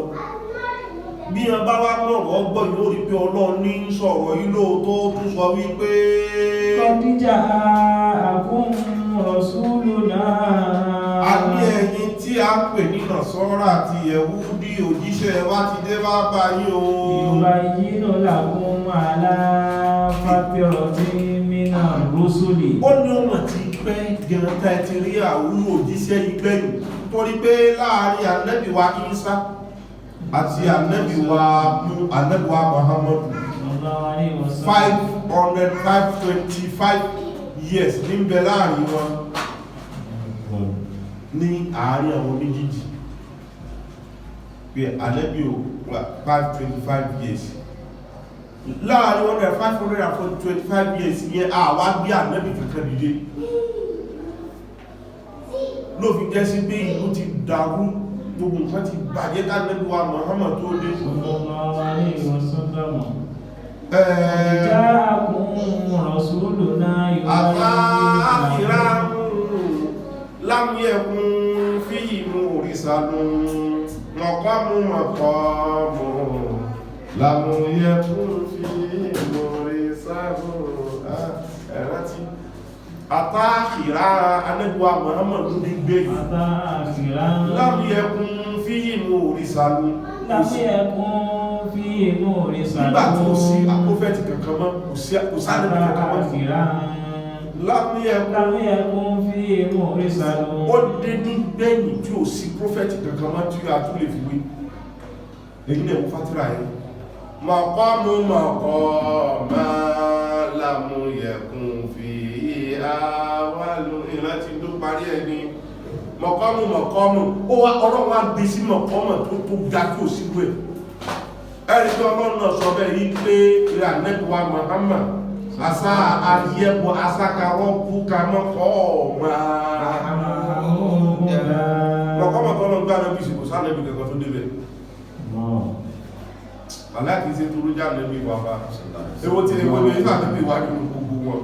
Bí wọn bá wá mọ̀rọ̀ ọgbọ́n yóò rí pé Ọlọ́run ní sọ̀rọ̀ yìí lóòótọ́ tún sọ wípé Qad ja'akum rasuluna. a ní ẹ̀yin tí a ń pè ní Nasara àti Yẹhudi òjíṣẹ́ wa ti dé bá bá yín o. Yubayyinu lakum ala fatratin minar rusuli. Ó ní ọmọ tí pẹ́ gẹ̀rẹ́ta ti rí àwúrò òjíṣẹ́ ìgbẹ̀yìn torí pé láàrin Ànábì wa Ìsá àti Ànábì wa Muhammadu 525 years ní bẹ láàrin wọn ní àárín àwọn méjìjì pé Ànábì o 525 years láàrin 525 years yẹn àwa gbé Ànábì kankan dìde ló fi jẹ́ sí pé ìlú ti dàrú gbogbo nǹkan ti bàjẹ́ Ànábì wa Muhammad tó dé. Ja'akum rasuluna lam yakun fihi mursalun maqamu lam yakun fihi mursalun ẹ̀rántí àtàkìrá Ànábì wa Muhammad ló ní gbé lam yakun fihi mursalun nígbà tí ó sí àpófẹ́tì kankan mọ́ kò sánàbí kankan mọ́ lámíẹ̀kún fi mú rísàlú ó dé ní gbẹ̀yìn tí ó sí prófẹ́tì kankan mọ́ tí a tún lè fi wé èyí náà wọ́n fátírà ẹ̀ maqamu lámúyẹ̀kún fi àwálù ìrántí tó parí ẹ̀ ní maqamu ó wá ọlọ́run wá gbé sí maqamu tó ga tí ó sí wé ẹ̀rí tí Ọlọ́run náà sọ bẹ́ẹ̀ yí pé ìrìn Ànábì wa Muhammad asá ayẹ́bọ̀ asákarọ́ búka mọ́kọ́ mọ́kọ́mọ̀ tọ́lọ́ gbá náà bí i ṣìkò sánẹ́bì kẹ́kọ́ tó débẹ̀ aláàkì sí tó rújá nẹ́bí wa bá ewó tí ewó ní ìsà nẹ́bí wa ní gbogbo wọn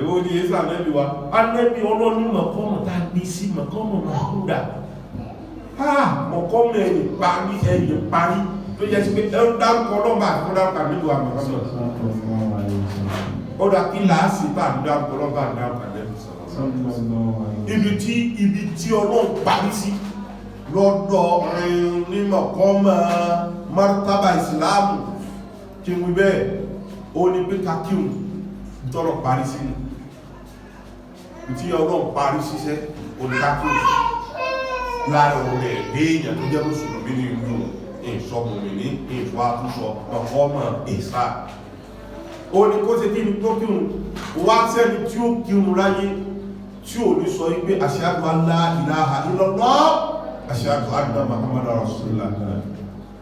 ewó ní ìsà nẹ́bí wa anẹ́bí Ọlọ́run mọ́kọ́mọ̀ tá gbé sí mọ́kọ́mọ̀ mọ́kúdà mọ̀kọ́mọ̀ ẹ̀yìn parí tó jẹ́ sí pé ẹ̀rù dárúkọ lọ́mbà àti dárúkọ nílò àmọ̀kọ́mọ̀ ọdá kí láàásì bá dárúkọ lọ́mbà àti dárúkọ níbi tí Ọlọ́run parí sí lọ́dọ̀ ní mọ̀kọ́mọ̀ martaba ìsìláàmù kí wí bẹ́ẹ̀ ó ní pé kakíun tọ́lọ̀ parí sí tí Ọlọ́run parí síṣẹ́ oníkakíun láàrin òun rẹ̀ èèyàn tó jẹ́ mùsùlùmí ní ìlú ìṣọ́mùmí ní ìfọ́ àtúnṣọ ọmọ ìsá o ní kó ṣe kí ní tó kírun wá sẹ́ni tí ó kírun láyé tí ò ní sọ wípé ashhadu an la ilaha illallah ashhadu anna muhammadan rasulullah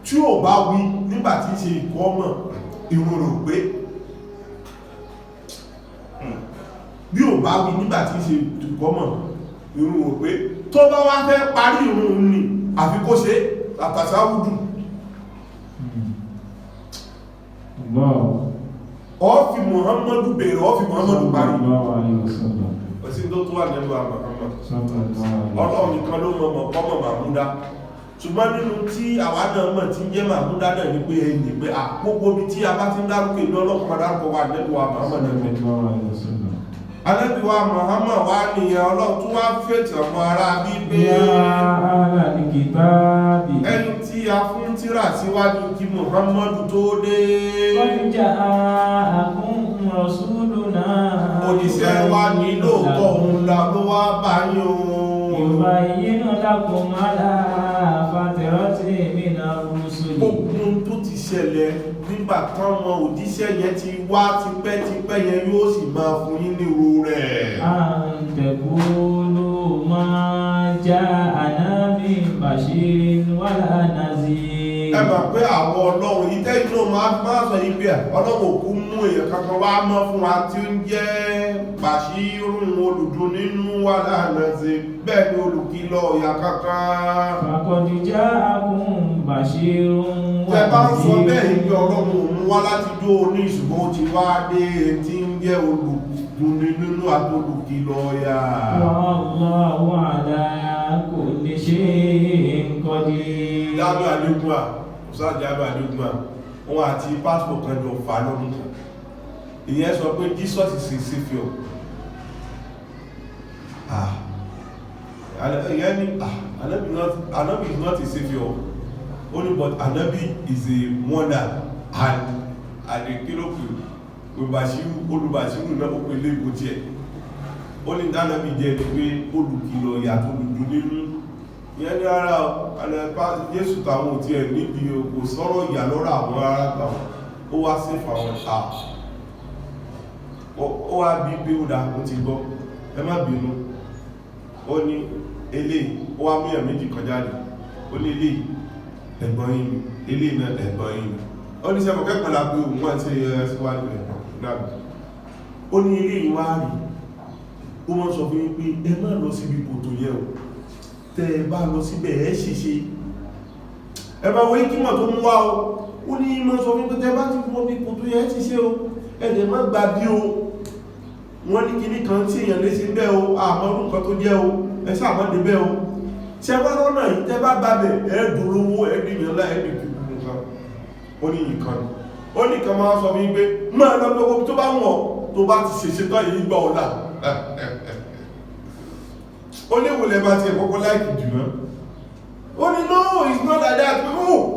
tí ò bá wí nígbàtí ṣe ìkọ́ ọmọ ìrùrù pé bí ò bá wí nígbàtí ṣe ìkọ́ ọmọ ìrùrù pé tó bá wá fẹ́ parí ìrun ní àfi kó ṣe àtàṣáwùdù ọ́fì Muhammadu bèèrè ọ́fì Muhammadu parí ọ̀sí tó tó wà nẹ́lú Muhammad Ọlọ́run nìkan ló mọ̀ kọ́mọ̀ Mahmuda ṣùgbọ́n nínú tí àwa náà mọ̀ tí jẹ́ Mahmuda náà ní pé ẹni pé àpópó bí tí a bá ti ń dárúkọ ìlú ọlọ́pàá dárúkọ wà nẹ́lú Muhammad Ànábì wa Muhammad wá nìyàn Ọlọ́run tún wá fètì ọmọ ara bí pé ẹni tí a fún tírà síwájú kí Muhammadu tó dé òjíṣẹ́ wa ní lóòtọ́ òun la ló wá bá yín yubayyinu lakum ala fatratin minar rusuli gbogbo tó ti ṣẹlẹ̀ nígbà táwọn òjíṣẹ́ yẹn ti wá tipẹ́tipẹ́ yẹn yóò sì máa fún yín ní irú rẹ̀. àǹtẹ̀kúlù máa já ànábì bashirin wala nazir. ẹ mọ̀ pé àwọn ọlọ́run yìí tẹ́yìn náà máa sọ yìí pé ọlọ́run òkú mú èèyàn kankan wá mọ́ fún wa tí ó ń jẹ́ bashirun olùdùn nínú wala nazir bẹ́ẹ̀ ni olùkìlọ̀ ìyà kankan. faqad ja'akum bashirun tẹ bá ń sọ bẹ́ẹ̀ ibi ọlọ́run òun wá láti jó ní ìṣùgbọ́n ó ti wá dé tí ń jẹ́ olùdùn nínú àtolùkìlọ̀ ìyà. wallahu ala kulli shay'in qadir. Jábí Adégún à, Ọ̀sán Jábí Adégún à, wọn àti passport kan jọ fà lọ́dún kan. Ìyẹn sọ pé Jesus is a saviour. Ìyẹn ni, Ànábì is not a saviour. Only but Ànábì is a wonder and a kílókù olùbàṣírù náà ó pèlé ìbò tí ẹ̀. Ó ní Ànábì jẹ́ ni pé olùkìlọ̀ ìyàtọ̀ olùdún nínú. Ìyẹn ní ara Jésù táwọn ò tí ẹ̀ níbi kò sọ̀rọ̀ ìyà lọ́rọ̀ àwọn ará táwọn ó wá sí fàwọn ó wá bí pé ó dá ó ti gbọ́ ẹ má bínú ó ní eléyìí ó wá mú ẹ̀ méjì kan jáde ó ní eléyìí ẹ̀gbọ́n yìí ni eléyìí náà ẹ̀gbọ́n yìí ni ó ní sẹ́kọ̀ọ́ kẹ́kọ̀ọ́ la pé òun àti síwájú rẹ̀ náà ó ní eléyìí wá rí ó wọ́n sọ fún yín pé ẹ má lọ síbi kòtò yẹ o tẹ́ ẹ bá lọ síbẹ̀ ẹ ṣìṣe ẹ bá wọ́n kí mọ̀ tó mú wá o ó ní mọ́ sọ fún pé tẹ́ bá ti wọ́n bí kòtò yẹ ẹ ṣìṣe o ẹ̀dẹ̀ má gbà bí o wọ́n ní kíní kan tí èèyàn lè ṣe bẹ́ o àmọ́rún nǹkan tó jẹ́ o ẹ sàmọ́dé bẹ́ o tí ẹ bá lọ́nà yìí tẹ́ bá gbàbẹ̀ ẹ̀ẹ́dùnlówó ẹ̀ẹ́dìyànlá ẹ̀ẹ́dìkì nǹkan ó ní ìkan ó ní kan máa sọ wípé máa lọ gbogbo tó bá wọ̀n tó bá ti ṣèṣe tán yìí gbà ọ̀la ó ní ìwòlẹ̀ bá ti ẹ̀kọ́kọ́ láìkì jù náà ó ní no it's not like that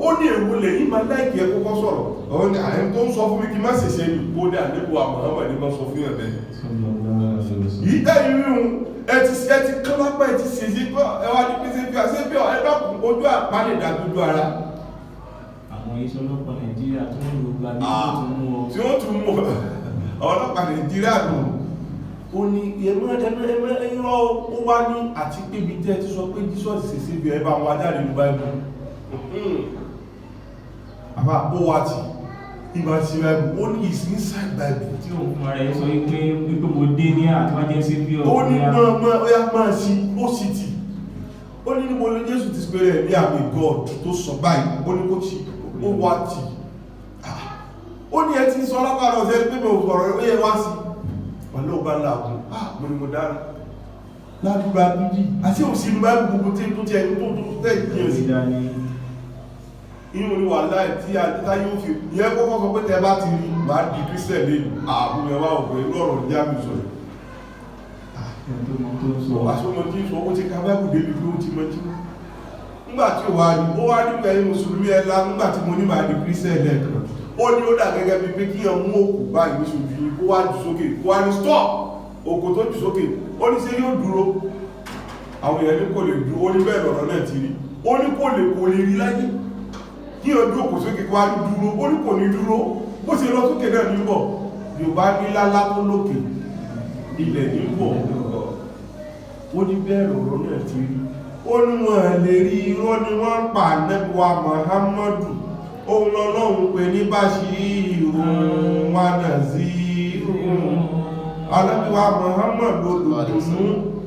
ó ní ìwòlẹ̀ yìí máa láìkì ẹ̀kọ́kọ́ sọ̀rọ̀ ó ní àyẹ̀ tó ń sọ fún mi kí má ṣèṣe ní kó ní àdébò àmọ́ ní máa sọ fún yàn bẹ́ẹ̀ yìí ẹ̀yìn rírun ẹ ti kán lápá ẹ ti ṣèṣe pọ̀ ẹ wá ní pèsè bí àṣẹ bí ẹ̀dọ́kùn ojú àpálẹ̀ dàdúdú ara àwọn iṣẹ́ ọlọ́pàá Nàìjíríà tó ń lò gbàgbé tí wọ́n tún mú ọlọ́pàá Nàìjíríà nù ó ní ẹ̀mọ́ ó wá ní àti pébi tẹ́ ti sọ pé Jesus ṣe sí ibi ẹ̀bá wọn ajáde ní Bible àbá ó wá tí ìbá sí Bible ó ní is inside Bible tí ó fún ara ẹ̀ sọ pé mo dé ní àtúwájẹ́ sí bí ó ní mọ́ máa sí ó sì tì ó ní níbo ní Jésù ti pẹ̀rẹ̀ ní àmì God tó sọ báyìí ó ní kó tí ó wá tí ó ní ẹ ti sọ lápàá ọ̀sẹ̀ pé mo sọ̀rọ̀ ó yẹ wá sí wà ló bá láàbùn mo ni mo dára ládúrà bíbí àti òsìnú bá gbogbo tí tó jẹ́ tó tẹ́ ìpín sí inú ni wà láì tí àtítá yóò fi ìyẹn kọ́kọ́ sọ pé tẹ bá ti rí máa di Christian lè ààbùn ẹwà ọ̀pọ̀ ìlú ọ̀rọ̀ ní àmì sọ̀rọ̀ àṣọ́mọ̀ tí sọ ó ti ká báyìí débi pé ó ti mọ́ jí nígbà tí ó wà ní ó wá nígbà yìí mùsùlùmí ẹlá nígbà tí mo ní máa di Christian lẹ́ẹ̀kan ó ní ó dà gẹ́gẹ́ bí pé kí ẹ mú òkú báyìí ní ṣojú yìí kó wá jù sókè kó wá ní stop òkú tó jù sókè ó ní ṣé yóò dúró àwọn èèyàn ní kò lè dúró ó ní bẹ́ẹ̀ lọ̀rọ̀ náà ti rí ó ní kò lè rí láyé kí ọdún òkú sókè kó wá ní dúró ó ní kò ní dúró bó ṣe lọ sókè náà ní bọ̀ Yorùbá ní lálá tó lókè ilẹ̀ ní bọ̀ ó ní bẹ́ẹ̀ lọ̀rọ̀ náà ti rí ó ní wọn lè rí irọ́ ni wọ́n pa Ànábì wa Muhammadu ohun Ọlọ́run pè ní Bashirun wa Nazirun Ànábì wa Muhammad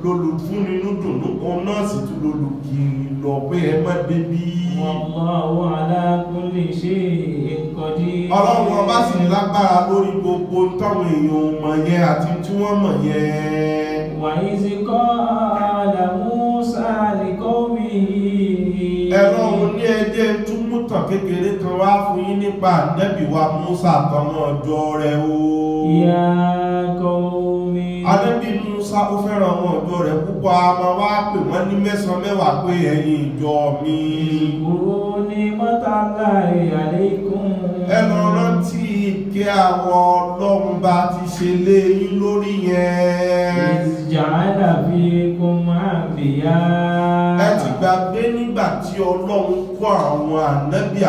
lolùfún nínú dùnú òun náà sì tún lolùkìlọ̀ pé ẹ má débí wallahu ala kulli shay'in qadir Ọlọ́run ọba sì lágbára lórí gbogbo táwọn èèyàn mọ̀ yẹn àti tí wọ́n mọ̀ yẹn wa iz qala Musa liqawmihi Ọlọ́run ní ẹjẹ́ tún mútàn kékeré kan wá fún yín nípa Ànábì wa Musa àtàwọn ọjọ́ rẹ̀ o ya qawmi Ànábì Musa ó fẹ́ràn àwọn ọjọ́ rẹ̀ púpọ̀ a máa wá pè wọ́n ní mẹ́sàn mẹ́wàá pé ẹ̀yin ìjọ mi ní matallahi alaykum ẹ lọ rántí kí àwọn ọlọ́run bá ti ṣe lé yín lórí yẹn. Ja'ala fikum anbiya. Ẹ ti gbàgbé nígbà tí ọlọ́run kó àwọn ànábì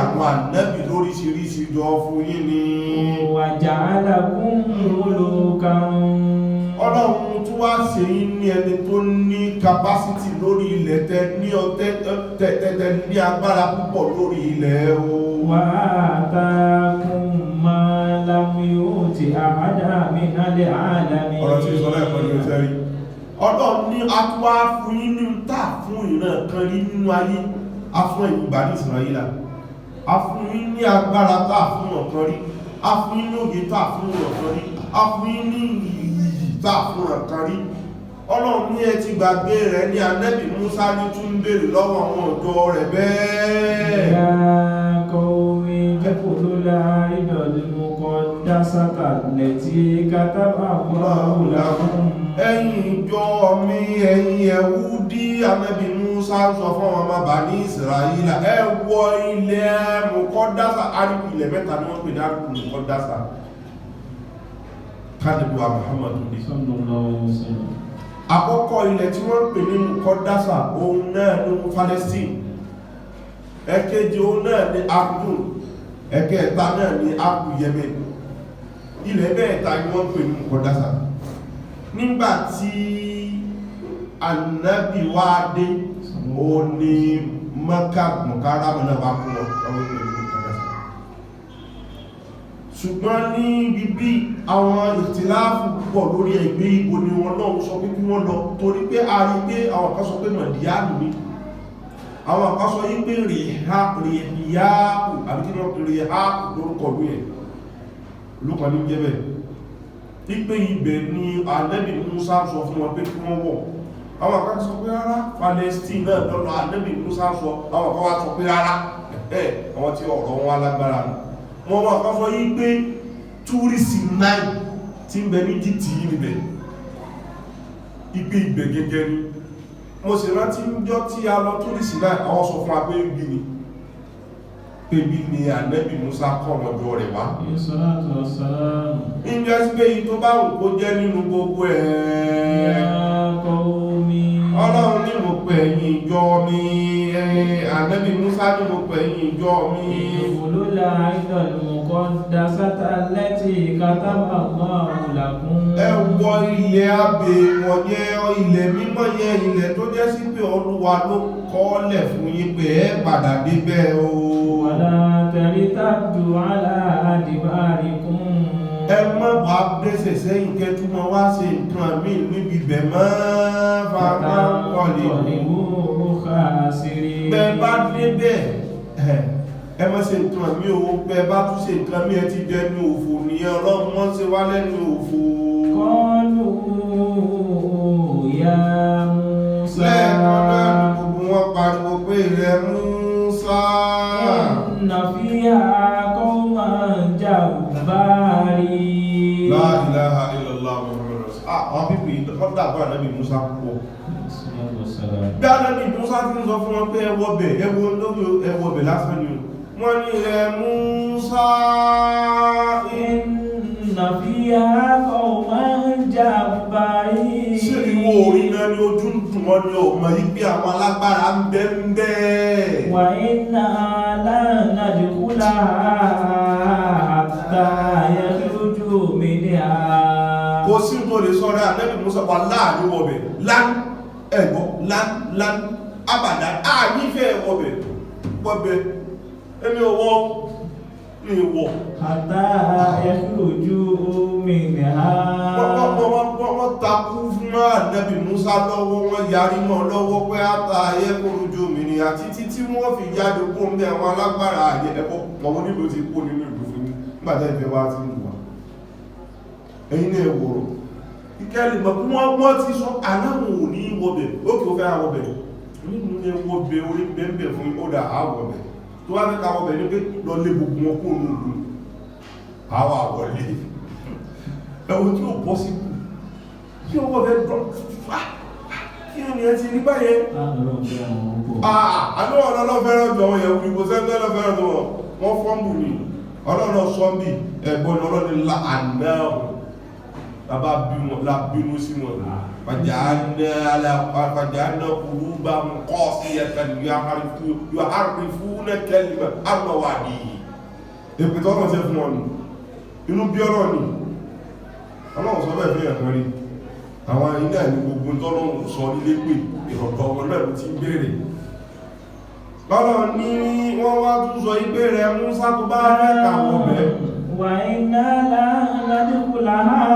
lóríṣiríṣi jọ fún yín ni. Wa ja'alakum mulukan. Ọlọ́run tún wá ṣe yín ní ẹni tó ní capacity lórí ilẹ̀ tẹ́ ní agbára púpọ̀ lórí ilẹ̀ o. Wa atakum ma lam yu'ti ahadan minal alamin. Ọ̀rọ̀ tí ìsọ́lá ẹ̀kọ́ ni ó ṣe rí. Ọlọ́run ní atúwá fún yín ní tà fún ìran kan rí nínú ayé, a fún ẹ̀yin Bani Israila. A fún yín ní agbára tà fún ọ̀kan rí, a fún yín ní òye tà fún ọ̀kan rí, a fún yín ní tà fún ọ̀kan rí. Ọlọ́run ní ẹ ti gbàgbé rẹ̀ ní Ànábì Mùsá ní tún béèrè lọ́wọ́ àwọn ọ̀dọ́ rẹ̀ bẹ́ẹ̀. Ya qawmi udkhulul ardal muqaddasata allati kataba Allahu lakum. Ẹ̀yin ìjọ mi, ẹ̀yin Yẹhudi, Ànábì Mùsá sọ fún ọmọ Bani Israila, ẹ wọ ilẹ̀ Muqaddasa. Àríkù ilẹ̀ mẹ́ta ni wọ́n pè ní àríkù Muqaddasa. Kádìbò Muhammadu ní Sallallahu alaihi wasallam. àkọ́kọ́ ilẹ̀ tí wọ́n pè ní Muqaddasa òun náà ní Palestine, ẹ̀kejì òun náà ní Ardun, ẹ̀kẹta náà ní Ardu Yemen. Ilẹ̀ mẹ́ta ni wọ́n pè ní Muqaddasa. Nígbàtí Ànábì wá dé ó ní Makkah Mukarrama náà wá kún wọn pè ní Muqaddasa. Ṣùgbọ́n ní bíbí àwọn ìtìláàfù púpọ̀ lórí ẹgbẹ́ ìbò ni wọn náà sọ pé kí wọ́n lọ, torí pé a rí pé àwọn kan sọ pé Mọ̀díyánù ní, àwọn kan sọ yí pé Rìháàpù àbí kí wọ́n Rìháàpù lórúkọ lú ẹ̀ olúkọ ní jẹ́bẹ̀. Ipé ibẹ̀ ni Ànábì Mùsá sọ fún wọn pé kí wọ́n wọ̀. Àwọn kan sọ pé rárá Palestine náà lọ́nà Ànábì Mùsá sọ, àwọn kan wá sọ pé rárá àwọn tí ọ̀rọ̀ wọn alágbára nù. Wọ́n wọ́n kan sọ yí pé túrísì náà tí ń bẹ ní dìtì yìí níbẹ̀, ipé ibẹ̀ gẹ́gẹ́ ní. Mo sì rántí níjọ́ tí a lọ túrísì náà, àwọn sọ fún agbé ibi ni pébi ni Ànábì Mùsá kọ́ ọmọdé rẹ̀ wá. Ìjẹ́ sí pé yìí tó bá wù kó jẹ́ nínú gbogbo ẹ̀. Ọlọ́run ní mo pè ẹ̀yin ìjọ mi, Ànábì Mùsá ní mo pè ẹ̀yin ìjọ mi. Udkhulul ardal muqaddasata allati kataba Allahu lakum. Ẹ wọ ilẹ̀ abẹ́ wọn yẹn, ilẹ̀ mímọ́ yẹn, ilẹ̀ tó jẹ́ sí pé Olúwa ló kọ́lẹ̀ fún yín pé ẹ padà débẹ̀ o. Wala tartaddu ala adbarikum. Ẹ má bá gbẹ́sẹ̀ sẹ́yìn kẹtùmọ̀ wá ṣe nǹkan mí níbi bẹ̀ mọ́ fàmà kọlì bẹ́ẹ̀ bá débẹ̀ ẹ má ṣe nǹkan mí o, bẹ́ẹ̀ bá tún ṣe nǹkan mí ẹ ti dẹnu òfò nìyẹn. Ọlọ́run wọ́n ṣe wá lẹ́nu òfò. Qalu ya Musa. Lẹ́ẹ̀kan náà ni gbogbo wọn pariwo pé rẹ̀ Mùsá. Inna fiha qawman jabbari. La ilaha illallah Muhammadur Rasulullah. Àwọn pípì wọ́n dàgbà Ànábì Mùsá púpọ̀. Bí Ànábì Mùsá ti ń sọ fún wọn pé ẹwọ́bẹ̀, ẹwọ́bẹ̀ lásán ni wọ́n ní rẹ̀ Mùsá. Inna fiha qawman jabbari. Ṣé ìwọ orí náà ni ojú ń dùn wọn ni ọmọ yìí pé àwọn alágbára ń bẹ ń bẹ. Wa inna lan nadkhulaha hatta yakhruju minha. Kò sí tó lè sọ́rọ̀ Ànábì Mùsá wà láàrin wọ̀bẹ̀ lán àbàdà ànífẹ́ wọ̀bẹ̀ ẹni ọwọ́ ní ìwọ̀. Hatta yakhruju minha. Wọ́n takú fún Ànábì Mùsá lọ́wọ́, wọ́n yarí mọ́ lọ́wọ́ pé àtà yakhruju minha títí tí wọ́n fi jáde kó ń bẹ àwọn alágbára àyẹ ẹ̀kọ́ pọ̀wọ́ nílò ti kó nínú ìlú fún nígbàtẹ́ ìfẹ́ wá ti ń lù wá. Ẹ̀yin náà wọ̀rọ̀ ìkẹ́lì mọ̀ kí wọ́n ti sọ aláwọ̀ ò ní wọ́bẹ̀ ókè ó fẹ́ àwọ̀bẹ̀ nínú ní wọ́bẹ̀ orí bẹ́ẹ̀bẹ̀ fún ọdá àwọ̀bẹ̀ tó wá fẹ́ káwọ̀bẹ̀ ní pé lọ lé gbogbo wọn kó ní ìlú àwọ̀ àwọ̀lé ẹwọ tí ó bọ́ sí kí ó wọ́bẹ̀ dọ́ kí ni ẹ ti rí báyẹn àlọ́ ọ̀lọ́lọ́ fẹ́ràn jọ wọn yẹ̀wò ìbò sẹ́gbẹ́ lọ fẹ́ràn jọ wọn fọ́nbù ni ọlọ́run sọ́mbì ẹ̀gbọ́n ọlọ́run láàánà bàbá bínú sí wọn fàjáàná kùrúbà kọ́ sí ẹ̀kàn yóò àrífún kẹlìmọ̀ àmọ́wàdì ìpìtọ́ ọ̀nà tẹ́ fún ọ̀nà inú bí ọ̀rọ̀ ni ọlọ́run sọ bẹ́ẹ̀ fẹ́ ẹ̀kan rí àwọn iná ní gbogbo tọ́lọ́run sọ nílé pé ìrọ̀tọ̀ ọmọ náà ti bèèrè lọ́nà ní wọ́n wá tún sọ ipé rẹ̀ Músá tó bá fẹ́ kàwọ̀ bẹ̀ wà iná láàájú láàá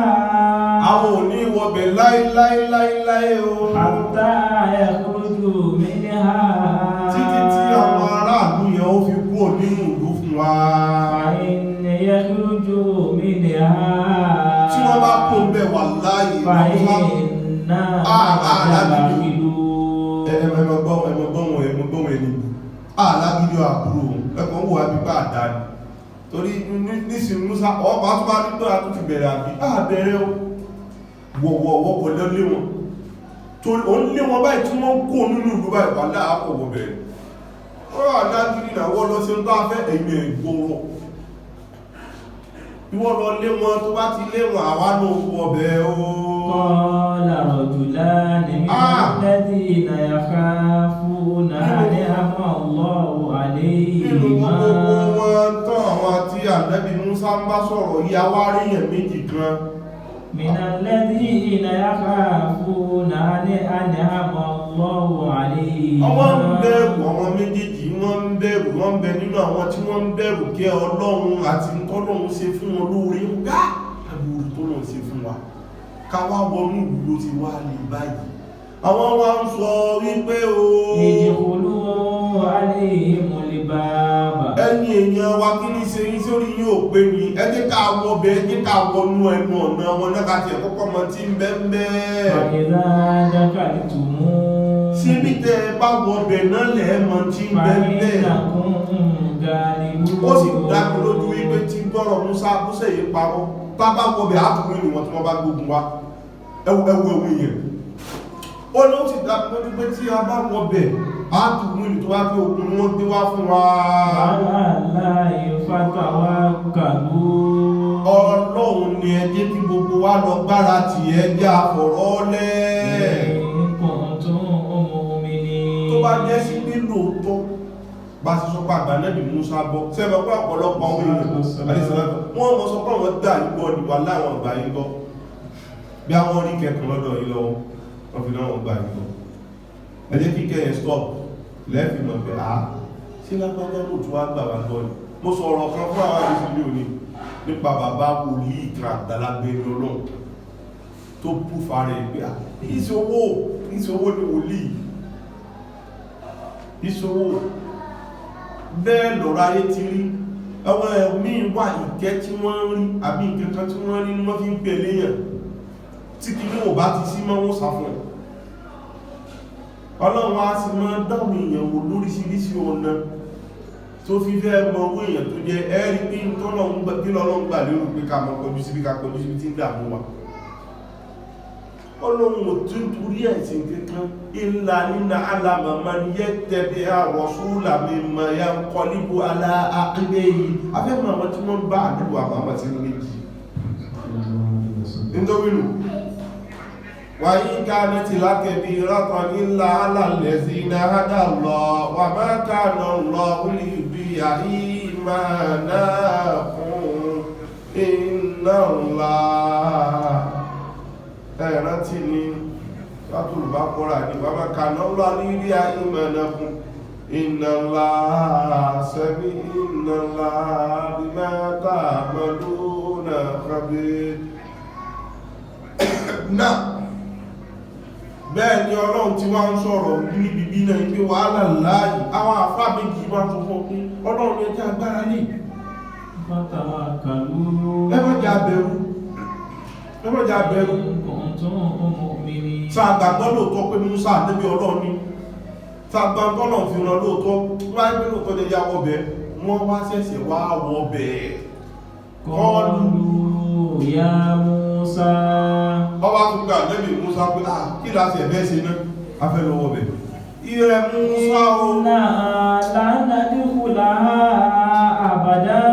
àwọn ò ní wọbẹ̀ láíláíláíláí o àtà ẹ̀kọ́jú mi ní ha títí tí àwọn aráàlú yẹn ó fi kúrò nínú ìlú fún wa ẹ̀kọ́jú mi ní ha tí wọ́n bá kó bẹ̀ wà láyé ẹmọ̀gbọ́n ẹni alágídí àbúrò ẹkùn wò àbíbá àdáni torí nísìn Músá ọba tó bá nígbà tó ti bẹ̀rẹ̀ àbí àbẹ̀rẹ̀ wọ̀wọ̀wọ̀ kò lọ lé wọn torí o ń lé wọn báyìí tí wọ́n kó nínú ìlú báyìí wà láàkọ̀wọ̀ bẹ̀rẹ̀ wọ́n alágídí náà wọ́n lọ sí ń bá fẹ́ ẹ̀yìn ẹ̀gbọ́rọ̀ bí wọ́n lọ lé wọn tó bá ti lé wọn àwa ló wọ bẹ̀ o قال رجلان من الذين يخافون أنعم الله عليهما من الذين يخافون أنعم الله عليهما àwọn méjèèjì wọ́n ń bẹ̀rù wọ́n bẹ nínú àwọn tí wọ́n ń bẹ̀rù kí Ọlọ́run àti tọ́lọ́run ṣe fún wọn lóore ń gá àbúrò tó lọ́n ṣe fún wa káwà wọnú ìlú ti wá lè báyìí àwọn wá ń sọ wípé o ìdíkòlú aléhìmọ̀lẹ̀ bàbá ẹni èèyàn wa kí ní ṣe yí sórí yóò pé ní ẹjẹ́ ká wọ́bẹ̀ ẹjẹ́ ká wọnú ẹnu ọ̀nà wọn náà káàkiri ẹ̀kọ́kọ́ mọ́ tí ń bẹ́ẹ̀ síbí tẹ́ bá wọ́bẹ̀ náà lẹ́ẹ̀mọ́ tí ń bẹ́ẹ̀ ó sì dákú lójú wípé tí gbọ́rọ̀ Músá búṣẹ̀ yìí parọ́ tábá wọ́bẹ̀ átùkú ènìyàn tí wọ́n bá gbógun wá ẹwù èèyàn ó ló ti dákú lójú pé tí a bá wọ́bẹ̀ átùkú ènìyàn tó wá pé okùn wọ́n gbé wá fún wa Ọlọ́run ni ẹ jẹ́ kí gbogbo wa lọ gbára tì ẹ jẹ́ àfọ̀rọ́lẹ̀ tó bá jẹ́ sí pé lóòótọ́ bá ti sọ pé àgbànẹ́bì Músá bọ́ sẹ́bẹ̀ pé ọ̀pọ̀lọpọ̀ àwọn èèyàn wọ́n mọ́ sọ pé àwọn dà nígbọ́ nígbà láwọn ọgbà yìí lọ bí àwọn orí kẹkùn lọ́dọ̀ yìí lọ wọ́n fi náà gbà yìí lọ ẹ jẹ́ kí kẹ́yẹ stop lẹ́fì mọ̀ pé sí lágbàgbà mú tí wá gbà wá lọ ni mo sọ ọ̀rọ̀ kan fún àwọn ìsinmi òní nípa bàbá wòlíì kan àgbàlagbé lọ́lọ́ tó púfà rẹ̀ pé ìṣòwò ni wòlíì ìṣòwò bẹ́ẹ̀ lọ́rọ̀ ayé ti rí ẹwọ́n ẹ̀mí wà ìkẹ́ tí wọ́n rí àbí ìkẹ́kẹ́ tí wọ́n rí ní wọ́n fi ń pè léyàn tí kí ní ò bá ti sí mọ́ wọ́n sáfún Ọlọ́run á sì máa dáwọn èèyàn wò lóríṣiríṣi ọ̀nà tó fi fẹ́ mọ owó èèyàn tó jẹ́ ẹ́rí pé Ọlọ́run gbà lérò pé ká mọ́ kọjú síbí ká kọjú síbí tí ń dàmú wa Ọlọ́run ò tún torí ẹ̀sìn kankan ìlà nínú alàmàmà ní yẹ́ tẹ́bí àwọ̀súlà mímọ̀ ya ń kọ níbo aláàkílẹ̀ yìí afẹ́mọ̀ àwọn tí wọ́n bá àdúgbò àmàmà sí méjì nítorínú wáyé káàmẹ́ ti lákẹ̀bí rọ́tọ̀ nílá alàlẹ́sí náà lọ wà máa káànà lọ orí bí àyí máa náà fún iná ńlá ẹ̀rántí ni látùlùbá kọ́ra ní bàbá kaná lọ ní rí ayé mẹ́nà fún iná ńlá sẹ́bí iná ńlá bí mẹ́ta mẹ́lú náà kàbí náà bẹ́ẹ̀ ni Ọlọ́run tí wá ń sọ̀rọ̀ ní bíbí náà pé wàhálà láàyè àwọn àfá méjì wá tó fọ́ pé Ọlọ́run ní ẹjẹ́ agbára ní ẹmọ́jà bẹ̀rù sàgbàgbọ́ lóòtọ́ pé Músá níbi Ọlọ́run ní sàgbàgbọ́ náà fi ràn lóòtọ́ wáyé pé lóòtọ́ jẹ́ yá wọ́bẹ̀ wọ́n wá ṣẹ̀ṣẹ̀ wá wọ́bẹ̀ kọlù ya Músá ọba tó gbà lẹ́bí Músá pé kí láti ẹ̀bẹ́ ṣe náà afẹ́ lọ́wọ́ bẹ̀ ìrẹ̀ Músá o náà lánàdíkùlá àbàdán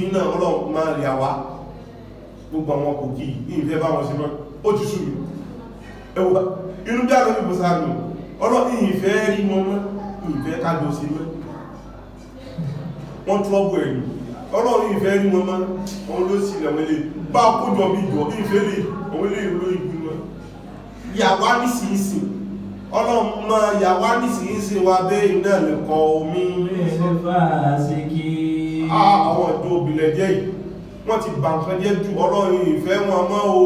tí náà ọlọ́run máa rí àwá gbogbo àwọn kò kí ìfẹ́ bá wọn sí mọ́ ó ti sú mi ẹwà inú bí àlọ́ ìbò sáà nù ọlọ́run ìfẹ́ rí wọn mọ́ ìfẹ́ kájọ sí mọ́ wọ́n trọ́bù ẹ̀yìn ọlọ́run ìfẹ́ rí wọn mọ́ wọn ló sì lẹ̀wọ́n lè bá kójọ bí jọ ìfẹ́ lè òun lè ló ìgbìmọ̀ yàwá nísìnyìí ọlọ́run máa yàwá nísìnyìí wa bẹ́ iná lẹ́kọ̀ omi àwọn ìjọ òbílẹ̀ jẹ́ yìí wọ́n ti bà nǹkan jẹ́ jù ọlọ́run ìfẹ́ wọn mọ́ o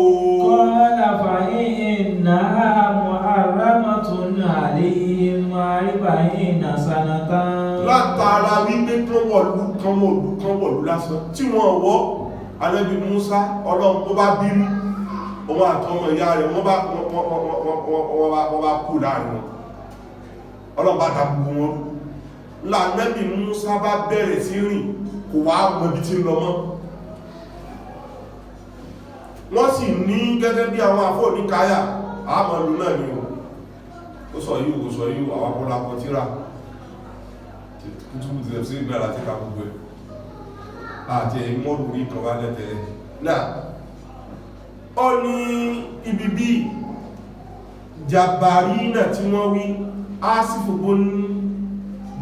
qala fa innaha muharramatun alayhim 40 sanatan látara wípé tó wọ̀lú lásán tí wọ́n wọ́ Ànábì Mùsá ọlọ́run tó bá bínú òun àtọmọ ìyá rẹ̀ wọ́n bá kú láàrin wọn ọlọ́run bá dàbùkù wọn lànẹ́bì Mùsá bá bẹ̀rẹ̀ sí rìn kò wá mọ̀bí tí ń lọ mọ́. Wọ́n sì ní gẹ́gẹ́ bí àwọn àfọ́ ní káyà àmọ́lù náà ni ó sọ yíò ó sọ yíò àwọn akọ́lápọ̀ tíra kútùkù ti ẹ̀fẹ́ ìgbà láti ká gbogbo ẹ̀ àti ẹ̀yìn mọ́rù rí kan wá lẹ́tẹ̀ẹ́ náà ó ní ibi bí jàbàrí náà tí wọ́n wí ásìfògbó ní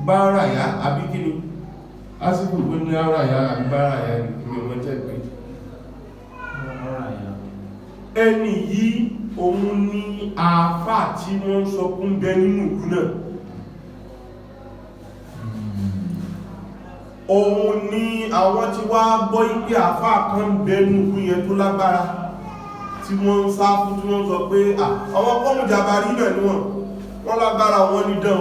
báràyá àbí kíni ásìfògbó ní báràyá àbí báràyá ní ọmọ jẹ́ pé ẹni yìí òun ni àáfà tí wọ́n sọ kún bẹ nínú ìlú náà, òun ni àwọn tí wá gbọ́ ipé àáfà kan bẹ nínú ìlú yẹn tó lágbára tí wọ́n ń sá fún tí wọ́n sọ pé àwọn kọ́mù jàbárí náà ni wọ́n lágbára wọn ní dán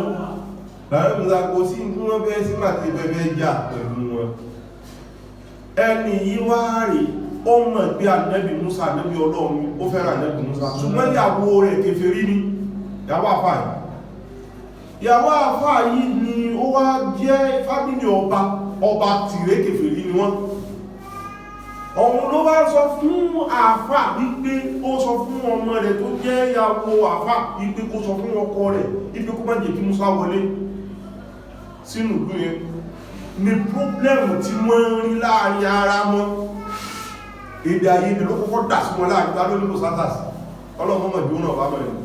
láàrín ìgbàgbó sí ní wọ́n bẹ́ sí màtí bẹ́bẹ́ jà pẹ̀lú wọn. Ẹni yìí wá rí ó mọ̀ bí Ànábì Mùsá Ànábì Ọlọ́run ó fẹ́ràn Ànábì Mùsá ṣùgbọ́n ìyàwó rẹ̀ kèfèrí ní ìyàwó àfáà yìí. Ìyàwó àfáà yìí ni ó wá jẹ́ fámílì ọba tìrẹ kèfèrí ni wọ́n. Ọ̀hun ló wá sọ fún àfáà wípé ó sọ fún ọmọ rẹ̀ tó jẹ́ ìyàwó àfáà wípé kó sọ fún ọkọ rẹ̀ wípé kó má jẹ́ kí Mùsá wọlé sínú ìlú yẹn ni pọ́blẹ́mù tí wọ́n rí láàrin ara wọn. Èdè ayédè ló kọ́kọ́ dà sí wọn láàrin tá ló ní kò sátàsì ọlọ́mọ́mọ̀ ìdí náà bá mẹ́rin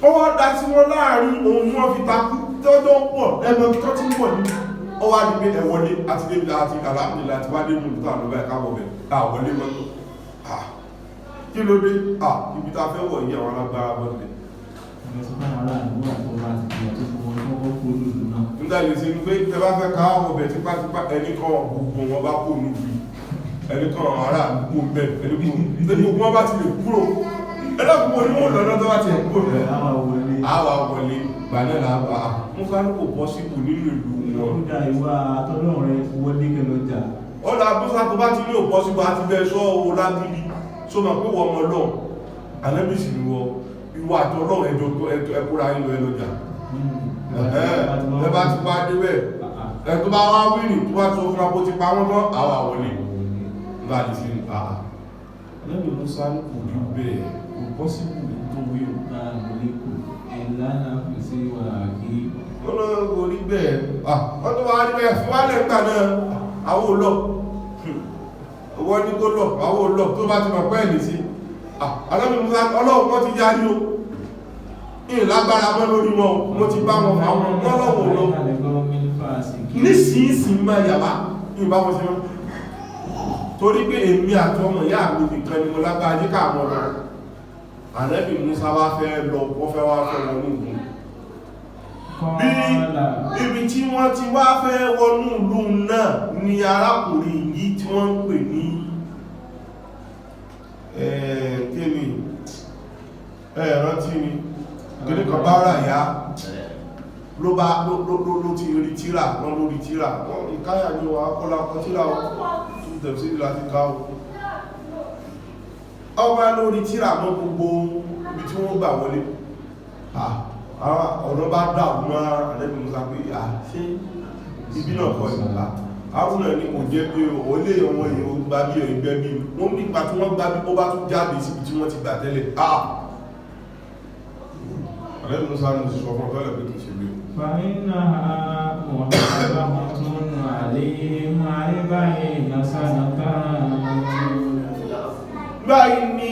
ó wá dà sí wọn láàrin ohun wọ́n fi takú tọ́jọ́ pọ̀ ẹgbẹ́ tó tí ń pọ̀ ní ó wá ní pé ẹwọlé àti débìlá àti àlàmìlà àti wádé mú ìtọ́ àlọ́bẹ̀ ẹ̀káwọ̀bẹ̀ àwọlé mọ́tò kí ló dé ibi ta fẹ́ wọ̀ yí àwọn alágbára bọ́ọ̀lẹ̀ nígbà lè ṣe ní pé tẹ bá fẹ́ ká ọbẹ̀ tipátipá ẹnìkan gbogbo wọn bá kó níbi ẹnìkan ará àdúgbò mẹ́ ẹnìkan gbogbo wọn bá ti lè kúrò ẹlọ́gbogbo ní wọ́n lọ́nà tó bá ti ẹ̀kúrò rẹ̀ àwà wọlé gbàdẹ́là àbá mú ká ní kò bọ́ sípò nínú ìlú wọn. Ó dá ìwà tọ́lọ́ rẹ̀ wọlé kẹlọ́jà. Ó dá búsá tó bá ti ní òpọ́ sípò àti bẹ́ sọ́ owó lábílí só mọ̀ pé wọ́n mọ́ lọ́n alẹ́bìsì ni wọ́n ìwà àtọ́lọ́ ẹkúra ìlú ẹlọ́jà ẹbá ti bá débẹ̀ ẹ̀tọ́ bá wá wíìnì tó bá tó fún apó ti pa wọ́n tán àwà wọlé láti sí àà lẹ́bí Mùsá ní kò rí bẹ́ẹ̀ kò pọ́síbù tó wí òkúta àgbélẹ́kù ìlànà pèsè wà kí wọ́n lọ kò rí bẹ́ẹ̀ wọ́n tó wá rí bẹ́ẹ̀ fún wálẹ̀ ń gbà náà àwọ̀ olọ́ wọ́n ní kó lọ àwọ̀ olọ́ tó bá ti mọ̀ pẹ́ẹ̀lì sí Ànábì Mùsá Ọlọ́run wọ́n ti járí o ìlágbára mọ́ lórí wọn mo ti bá wọn àwọn lọ́wọ́ lọ nísìísìn máa yàwá ìbá wọn sí wọn torí pé èmi àti ọmọ ìyá mi nìkan ni mo lágbára jíkà àwọn ọ̀rọ̀ Ànábì Mùsá wá fẹ́ lọ wọ́n fẹ́ wá fẹ́ wọn ní ìlú ibi tí wọ́n ti wá fẹ́ wọnú ìlú náà ni arákùnrin yìí tí wọ́n ń pè ní kéèmì rántí ni gẹ́gẹ́ kan bá rà yá ló ti rí tíra wọ́n lórí tíra wọ́n ìkáyà ní wà kọ́lá kọ́ tíra wọ́n tún tẹ̀ sí láti káwọ́ ọba lórí tíra mọ́ gbogbo ibi tí wọ́n gbà wọlé ọ̀nà bá dáàbù mọ́ Ànábì Mùsá pé ṣe ibi náà kọ́ ìgbà àwọn ẹni kò jẹ́ pé ó lè ọmọ èèyàn gbá bí ẹgbẹ́ bí wọ́n nípa tí wọ́n gbá bí ó bá tún jáde síbi tí wọ́n ti gbà tẹ́lẹ̀ Ànábì Mùsá ní sọ fún ọ̀tọ́lẹ̀ pé kìí ṣe bí fàínà mọ̀tún àlè máa báyìí lásánàtà báyìí ni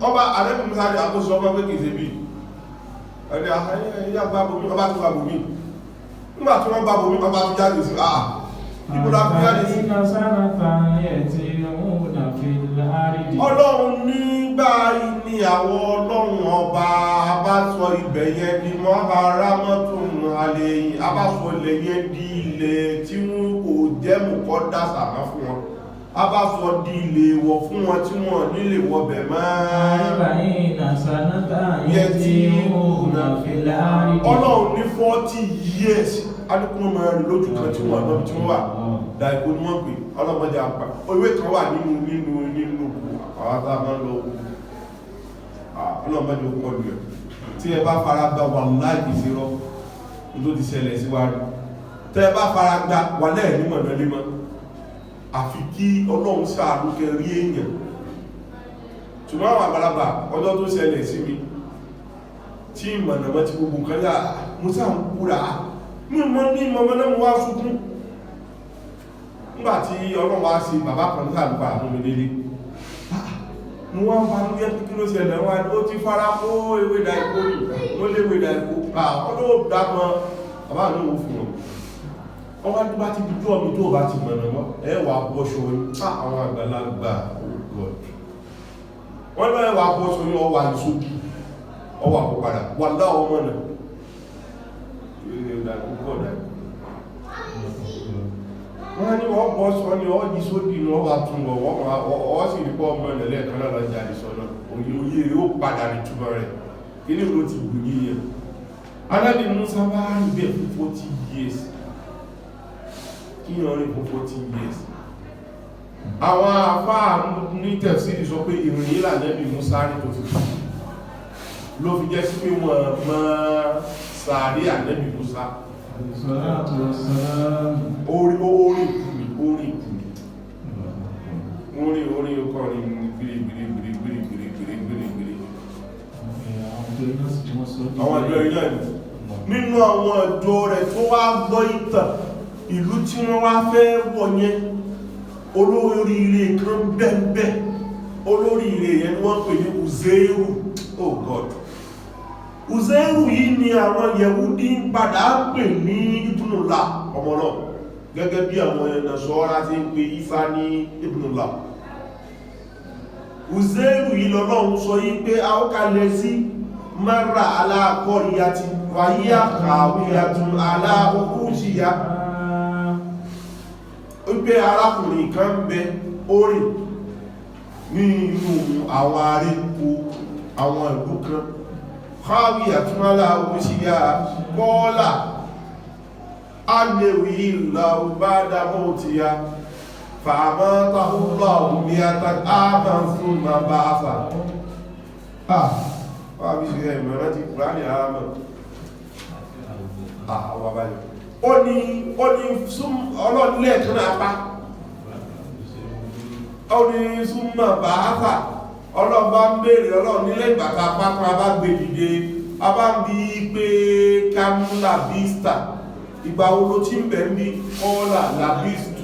ọba Ànábì Mùsá ní àkóso ọmọ pé kìí ṣe bí ẹni àyíyá gbábomi ọba tó gbábomi nígbà tí wọ́n gbábomi ọba tó jáde sí ìbúra tó jáde sí Ọlọ́run nígbà ní àwọn Ọlọ́run ọba abásọ ibẹ̀ yẹn ni wọ́n ara mọ́tún àlèyìn abásọ ilẹ̀ yẹn di ilẹ̀ tí wọ́n kò jẹ́ mùkọ́ dásàmá fún wọn abásọ di ilẹ̀ wọ̀ fún wọn tí wọ́n nílè wọbẹ̀ Ọlọ́run ní 40 years alùkùnmọ̀ mẹ́rin lójú kan tí wọ́n lọ́bí tí wọ́n wà dáìkò ní wọ́n pè ọlọ́mọdé àpá ewé kan wà nínú àwátá máa ń lọ ọlọ́mọdé ó kọlu ẹ̀ tí ẹ bá fara gba wà láì sí rọ tó ti ṣẹlẹ̀ síwájú tẹ́ ẹ bá fara gba wà lẹ́ẹ̀ ní mọ̀nà límọ́ àfi kí ọlọ́run ṣàánú kẹ rí èèyàn ṣùgbọ́n àwọn àgbàlagbà ọjọ́ tó ṣẹlẹ̀ sí mi tí ìmọ̀nàmọ́ ti gbogbo nǹkan yà mú sáà ń kúra mú mọ́ ní mọ́mọ́ náà mú wá sunkún nígbàtí ọlọ́run wá sí bàbá kan sáà lùpà àwọn mi délé mú wá ń bá ní ẹ́ kí ló ṣẹlẹ̀ wá ó ti fara kó ewé dàíkó ní ó lé ewé dàíkó ọdún dámọ́ bàbá ní òun fún wọn wọ́n wá ní bá ti dúdú ọmọ tó bá ti mọ̀nàmọ́ ẹ wà bọ́ṣọ àwọn àgbàlagbà wọ́n lọ́ ẹwà bọ́ṣọ ní ọwà ìsókè ọwà kó padà wà láwọn ọmọ náà wọ́n ní wọ́n bọ́ sọ ní ọ́jí sódì ní ọwà tún wọ́n sì rí pọ́ ọmọ ẹ̀lẹ́ kan náà lọ́jà ìsọ̀nà òye rí ó padà rí túnmọ̀ rẹ̀ kí ní ló ti gbù yíyẹ Ànábì Mùsá bá rí bẹ́ẹ̀ fún 40 years kí yàn rí fún 40 years àwọn àfáà ní tẹ̀síìrì sọ pé ìrìn ìlà Ànábì Mùsá rí tó fi ló fi jẹ́ sí pé wọ́n mọ́ sàárì Ànábì Mùsá orí ọkọ̀rin gbìrìgbìrìgbìrìgbìrìgbìrìgbìrì àwọn ìjọ ilẹ̀ nínú àwọn ìjọ rẹ̀ tó wá gbọ́ ìtàn ìlú tí wọ́n wá fẹ́ wọ̀ yẹn olóríire kan bẹ́ẹ̀ olóríire yẹn ni wọ́n pè ní Uzairu. Oh God, Uzairu yìí ni àwọn Yẹhudi ń padà pè ní Ibnullah ọmọlọ́ gẹ́gẹ́ bí àwọn Nasara ti ń pè Ìsá ní Ibnullah. Uzairu yìí lọ́lọ́run sọ yí pé a ó kalẹ̀ sí mara aláàkọ́ríyàtí wáyíyà kàwíyàtún aláàkọ́kúṣíyà ó pé arákùnrin kan bẹ orí ní inú àwọn arékò àwọn ìlú kan kàwíyàtún aláàkọ́kúṣíyà bọ́ọ̀lá alèwì ìlà ba'da mawtiha فأماته الله 100 عاما ثم بعثه. Wọ́n bí ṣe ìmọ̀ràn ti Kùránì àmà. Àwọn àbáyọ̀. Ó ní ọlọ́dúnlẹ̀ kan apá. Ó ní súnmọ̀ bàáfà. Ọlọ́bá ń bèèrè ọlọ́dúnlẹ̀ ìgbàta pápá bá gbé dìde. A bá ń bí pé Kamla Bista. Ìgbà wo ló ti ń bẹ̀ ń bí Kọ́lá Labistu.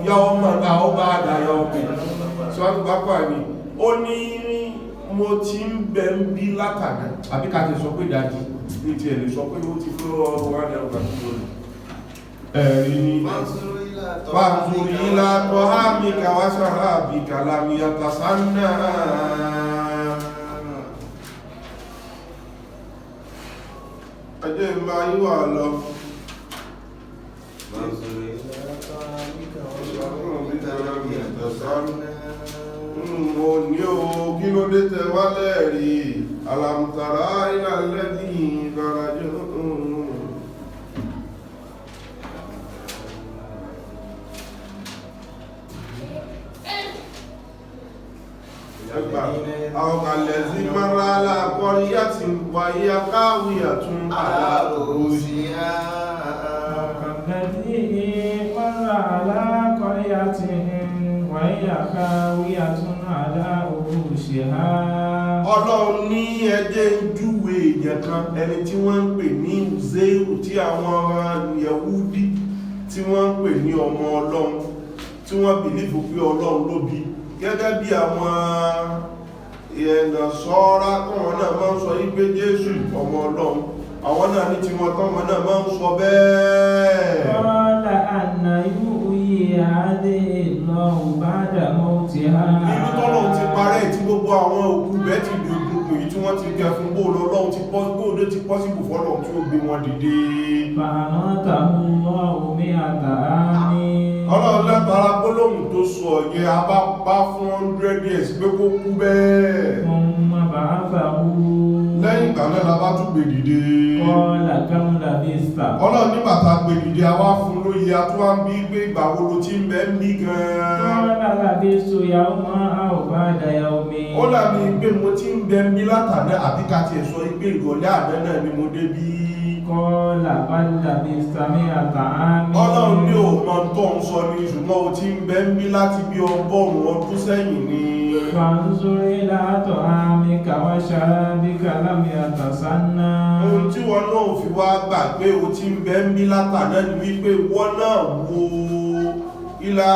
Yawma náà bá dáyọ ọ̀pẹ̀ ṣọ́nà pápá ní ó ní mo ti ń bẹ ń bí látàdá àbí ká ti sọ pé dájí ní ti ẹ̀lẹ̀ sọ pé ó ti fẹ́ ọrọ̀ wà ní ọgbà tó lórí ẹ̀rí ní fàǹtùrí látọ̀ hámi kàwàṣàrà bí kàlàmì àtàsánà ẹjẹ́ ìmá yíwà lọ mo ní o kí ló dé tẹ wá lẹ́rí alamtara ilá lẹ́dí ìgbàrájọ́ àwọn kalẹ̀ sí mara aláàkọ́rí yá ti wáyé akáwíyà tún aláàrùsí Ọlọ́run ní ẹjẹ́ ìjúwe èèyàn kan ẹni tí wọ́n ń pè ní Uzairu tí àwọn Yẹhudi tí wọ́n ń pè ní ọmọ Ọlọ́run tí wọ́n bìlífù pé Ọlọ́run ló bí gẹ́gẹ́ bí àwọn Nasara kọ́wọ́n náà máa ń sọ wípé Jésù ọmọ Ọlọ́run àwọn náà ní tí wọ́n tọ́wọ́n náà máa ń sọ bẹ́ẹ̀. Qala anna yuhyi hadhihi Allahu ba'da mawtiha. Ìlú tọ́lọ́run ti parẹ́ tí gbogbo àwọn òkú bẹ́ẹ̀ ti dòdòdò yìí tí wọ́n ti gẹ fún bóòlù Ọlọ́run ti bóòlù ti pọ́sibù fọ́lọ́run tí ó gbé wọn dìde. Fa'amatahu Allahu 100 amin. Ọlọ́run látara gbólóhùn tó sọ yẹn a bá pa fún 100 years pé kó kú bẹ́ẹ̀. ثم بعثه Lẹ́yìn ìgbà náà la bá tún gbé dìde. قال كم لبثت Ọlọ́run nígbà tá a gbé dìde a wá fún lóye a tún wá ń bí pé ìgbà wo ló ti ń bẹ ń bí gan-an. قال لبثت يوما أو بعد يوم Ó dàbí pé mo ti ń bẹ ń bí látàná àbí ká tiẹ̀ sọ pé ìrọ̀lẹ́ àná náà ni mo dé bí. قال بل لبثت 100 عام Ọlọ́run ní òmọ tó ń sọ ní ṣùgbọ́n o ti ń bẹ ń bí láti bí 100 ọdún sẹ́yìn ni. فانظر إلى طعامك وشرابك لم يتسنى Ohun tí wọn náà fi wá gbà pé o ti ń bẹ ń bí látàná ni wípé wọ́n náà wo ilá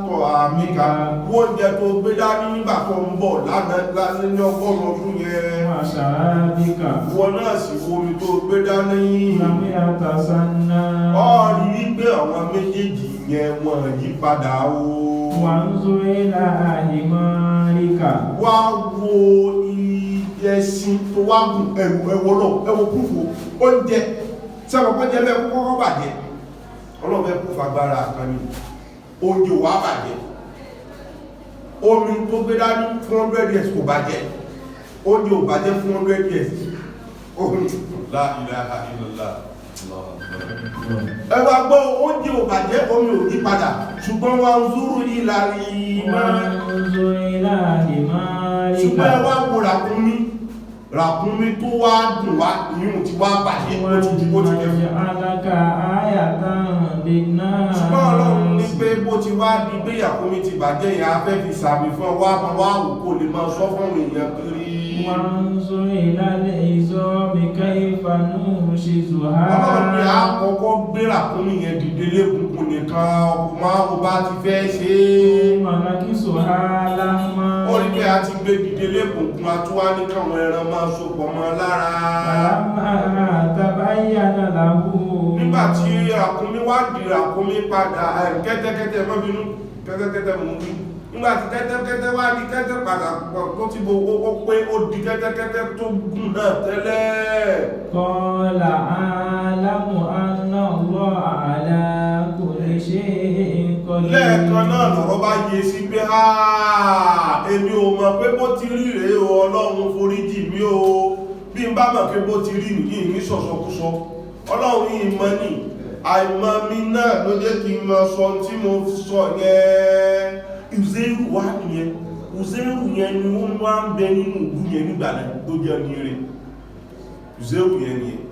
tọ̀ àmìkà wọ́n jẹ tó gbé dání nígbà tó ń bọ̀ lánàá ní 100 ọdún yẹn. وشرابك Wọ́n náà sì wo omi tó gbé dání. لم يتسنى Ọ̀rí wípé àwọn méjèèjì yẹn wọ́n yí padà o. وانظر إلى حمارك Wá wo ẹṣin tó wá gùn ẹwọ náà ẹwọ púpù oúnjẹ sẹ́wọ̀n pé jẹ́ mẹ́kún kọ́kọ́ bàjẹ́ ọlọ́mọ ẹkún fagbára kan ní oúnjẹ wà bàjẹ́ omi tó gbé dání 100 years kò bàjẹ́ oúnjẹ ò bàjẹ́ 100 years la ilaha illallah ẹwà gbọ́ oúnjẹ ò bàjẹ́ omi ò yí padà ṣùgbọ́n wa ń zúrú ìlàrí وانظر إلى حمارك ṣùgbọ́n ẹwà wo ràkúnmí tó wá gùn wá ìyún ti wá bàjẹ́ ó ti di bó ti jẹ́ fún ولنجعلك آية للناس ṣùgbọ́n Ọlọ́run ní pé bó ti wá di pé ràkúnmí ti bàjẹ́ ìyá afẹ́ fi sàmì fún ọwọ́ àmọ́ wá wù kó lè máa sọ fún èèyàn kiri وانظر إلى العظام كيف ننشزها Ọlọ́run ní àkọ́kọ́ gbé ràkúnmí yẹn dìde lékùnkùn nìkan ọkùnrin máa wo bá ti fẹ́ ṣe ثم نكسها لحما ó rí pé a ti gbé dìde lékùnkùn àtúwá ní káwọn ẹran máa sopọ̀ mọ́ lára فلما تبين له nígbàtí ràkúnmí wá di ràkúnmí padà kẹ́tẹ́kẹ́tẹ́ mọ́bínú kẹ́tẹ́kẹ́tẹ́ mú bí nígbàtí kẹ́tẹ́kẹ́tẹ́ wá di kẹ́tẹ́ padà tó ti gbogbo pé ó di kẹ́tẹ́kẹ́tẹ́ tó gùn náà tẹ́lẹ̀ قال أعلم أن الله على كل شيء قدير lẹ́ẹ̀kan náà lọ̀rọ̀ bá yé sí pé èmi ò mọ̀ pé bó ti rí rèé o Ọlọ́run foríjì mí o bí n bá mọ̀ pé bó ti rí nìyí ní sọ̀sọ̀kúsọ Ọlọ́run yìí mọ̀ ní àìmọ̀ mi náà ló jẹ́ kí n mọ̀ sọ tí mo sọ yẹn Uzairu wá nìyẹn Uzairu yẹn ni wọ́n wá ń bẹ nínú ìlú yẹn nígbà náà tó jẹ́ ní rẹ̀ Uzairu yẹn nìyẹn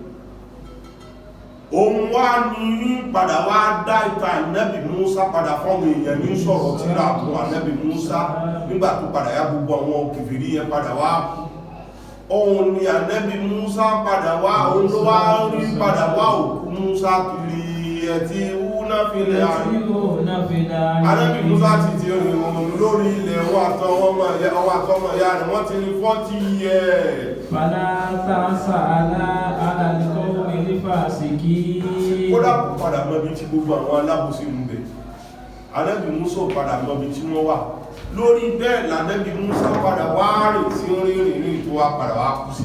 òun wá ní padà wá dá ìta Ànábì Mùsá padà fọ́nà èèyàn ní sọ̀rọ̀ tí ra fún Ànábì Mùsá nígbà tó padà yá gbogbo àwọn kèfèrí yẹn padà wá òun ni Ànábì Mùsá padà wá òun ló wá rí padà wá òkú Mùsá kiri ẹ̀tí wúná fílẹ̀ Ànábì Mùsá ti ti rìn òun lórí ilẹ̀ wọn àtọwọ́mọ̀ ìyá rẹ̀ wọ́n ti rí 40 years فلا تسأل على القوم الفاسقين kódà kò padà mọ́bí tí gbogbo àwọn alábòsí ń bẹ Ànábì Mùsá padà mọ́bí tí wọ́n wà lórí bẹ́ẹ̀ l'Ànábì Mùsá padà wá rìn sí rìn tó wá padà wá kú sí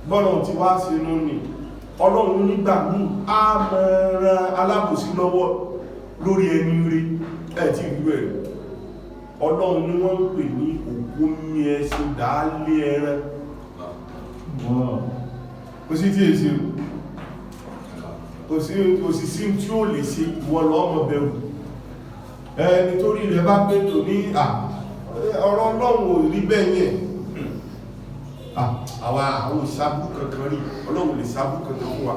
gbọ́nà tí wá sí inú ni Ọlọ́run nígbà míì á mẹ́ran alábòsí lọ́wọ́ lórí ẹni rí ẹ̀tí ìlú ẹ̀ Ọlọ́run ni wọ́n ń pè ní òkú ní ẹṣin dálé ẹran kò sí tí èsì kò sí sí tí ó lè ṣe ìwọ̀n lọ́mọ bẹ̀rù ẹni tó rí rẹ̀ bá pé tò ní ọ̀rọ̀ Ọlọ́run ò rí bẹ́yẹn àwọn ìsábú kankan rí Ọlọ́run lè sábú kankan fún wa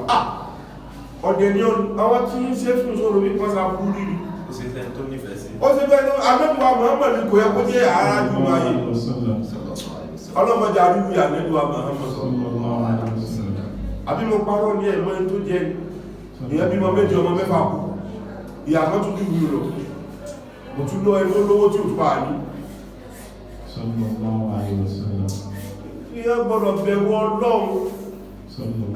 ọ̀dẹ̀ ni àwọn tí ń ṣe fún sọ́rọ̀ bí pọ́sá bú rí rí ó sì fẹ́ tó nífẹ̀ẹ́ sí ó sì fẹ́ tó amẹ́bùwà Muhammad kò yẹ kó jẹ́ ara jù ayé ọlọ́mọdé àríwú àmẹ́bùwà Muhammad àbí mo parọ́ ní ẹ̀mọ́ tó jẹ́ ìyẹn bí mọ méjì ọmọ mẹ́fà kú ìyàmọ́ tún jù lọ mo tún lọ ẹni olówó tí ó tún pàá ní ìyẹn gbọ́dọ̀ bẹ̀rù Ọlọ́run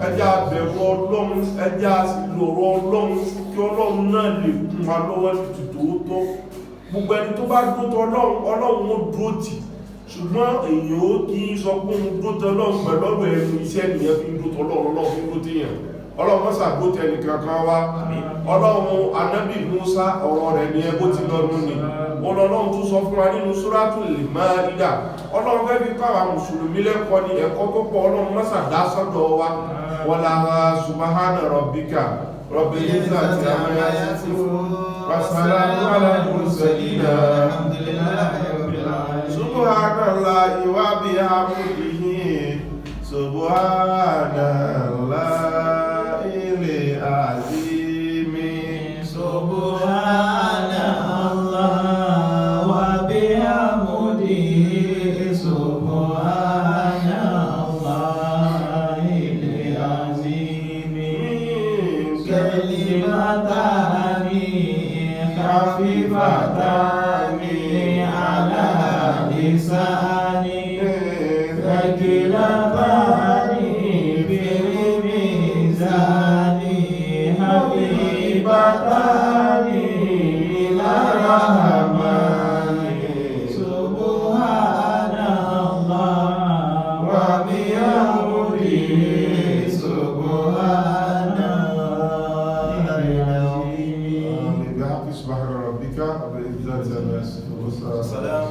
ẹjá bẹ̀rù Ọlọ́run ẹjá sì lọ̀rọ̀ Ọlọ́run kí Ọlọ́run náà lè kún wa lọ́wọ́ ní tòótọ́ gbogbo ẹni tó bá dúró tọ́ Ọlọ́run ó dúró tì ṣùgbọ́n èyàn ó kí sọ pé òun dúró tọ́ Ọlọ́run pẹ̀lú ọ̀rọ̀ ẹnu iṣẹ́ nìyẹn fi ń dúró tọ́ Ọlọ́run fi ń dúró téèyàn ọlọ́run sàgbótẹ́ nìkankan wá ọlọ́run anábì Musa ọ̀rọ̀ rẹ̀ ní ẹgbó ti lọ́dún ni ọlọ́run tún sọ fún wa nínú Suratul Maida ọlọ́run fẹ́ fi káwà mùsùlùmí lẹ́kọ́ ní ẹ̀kọ́ tó pọ̀ ọlọ́run mọ́sàdá sọ́dọ̀ wa wala subhana rabbika rabbil izzati amma yasifun wa salamun ala al-mursalin alhamdulillahi rabbil alamin subhanallahi wa bihamdihi subhanallahil azim subhanallah wa bihamdihi subhanallahil azim kalimatani khafifatani ala lisani thaqilatani bil mizani habibatani ila rahmani subhanallah wa bihamdihi subhanallahil azim. بحق سبحان ربك رب العزة عما يصفون والسلام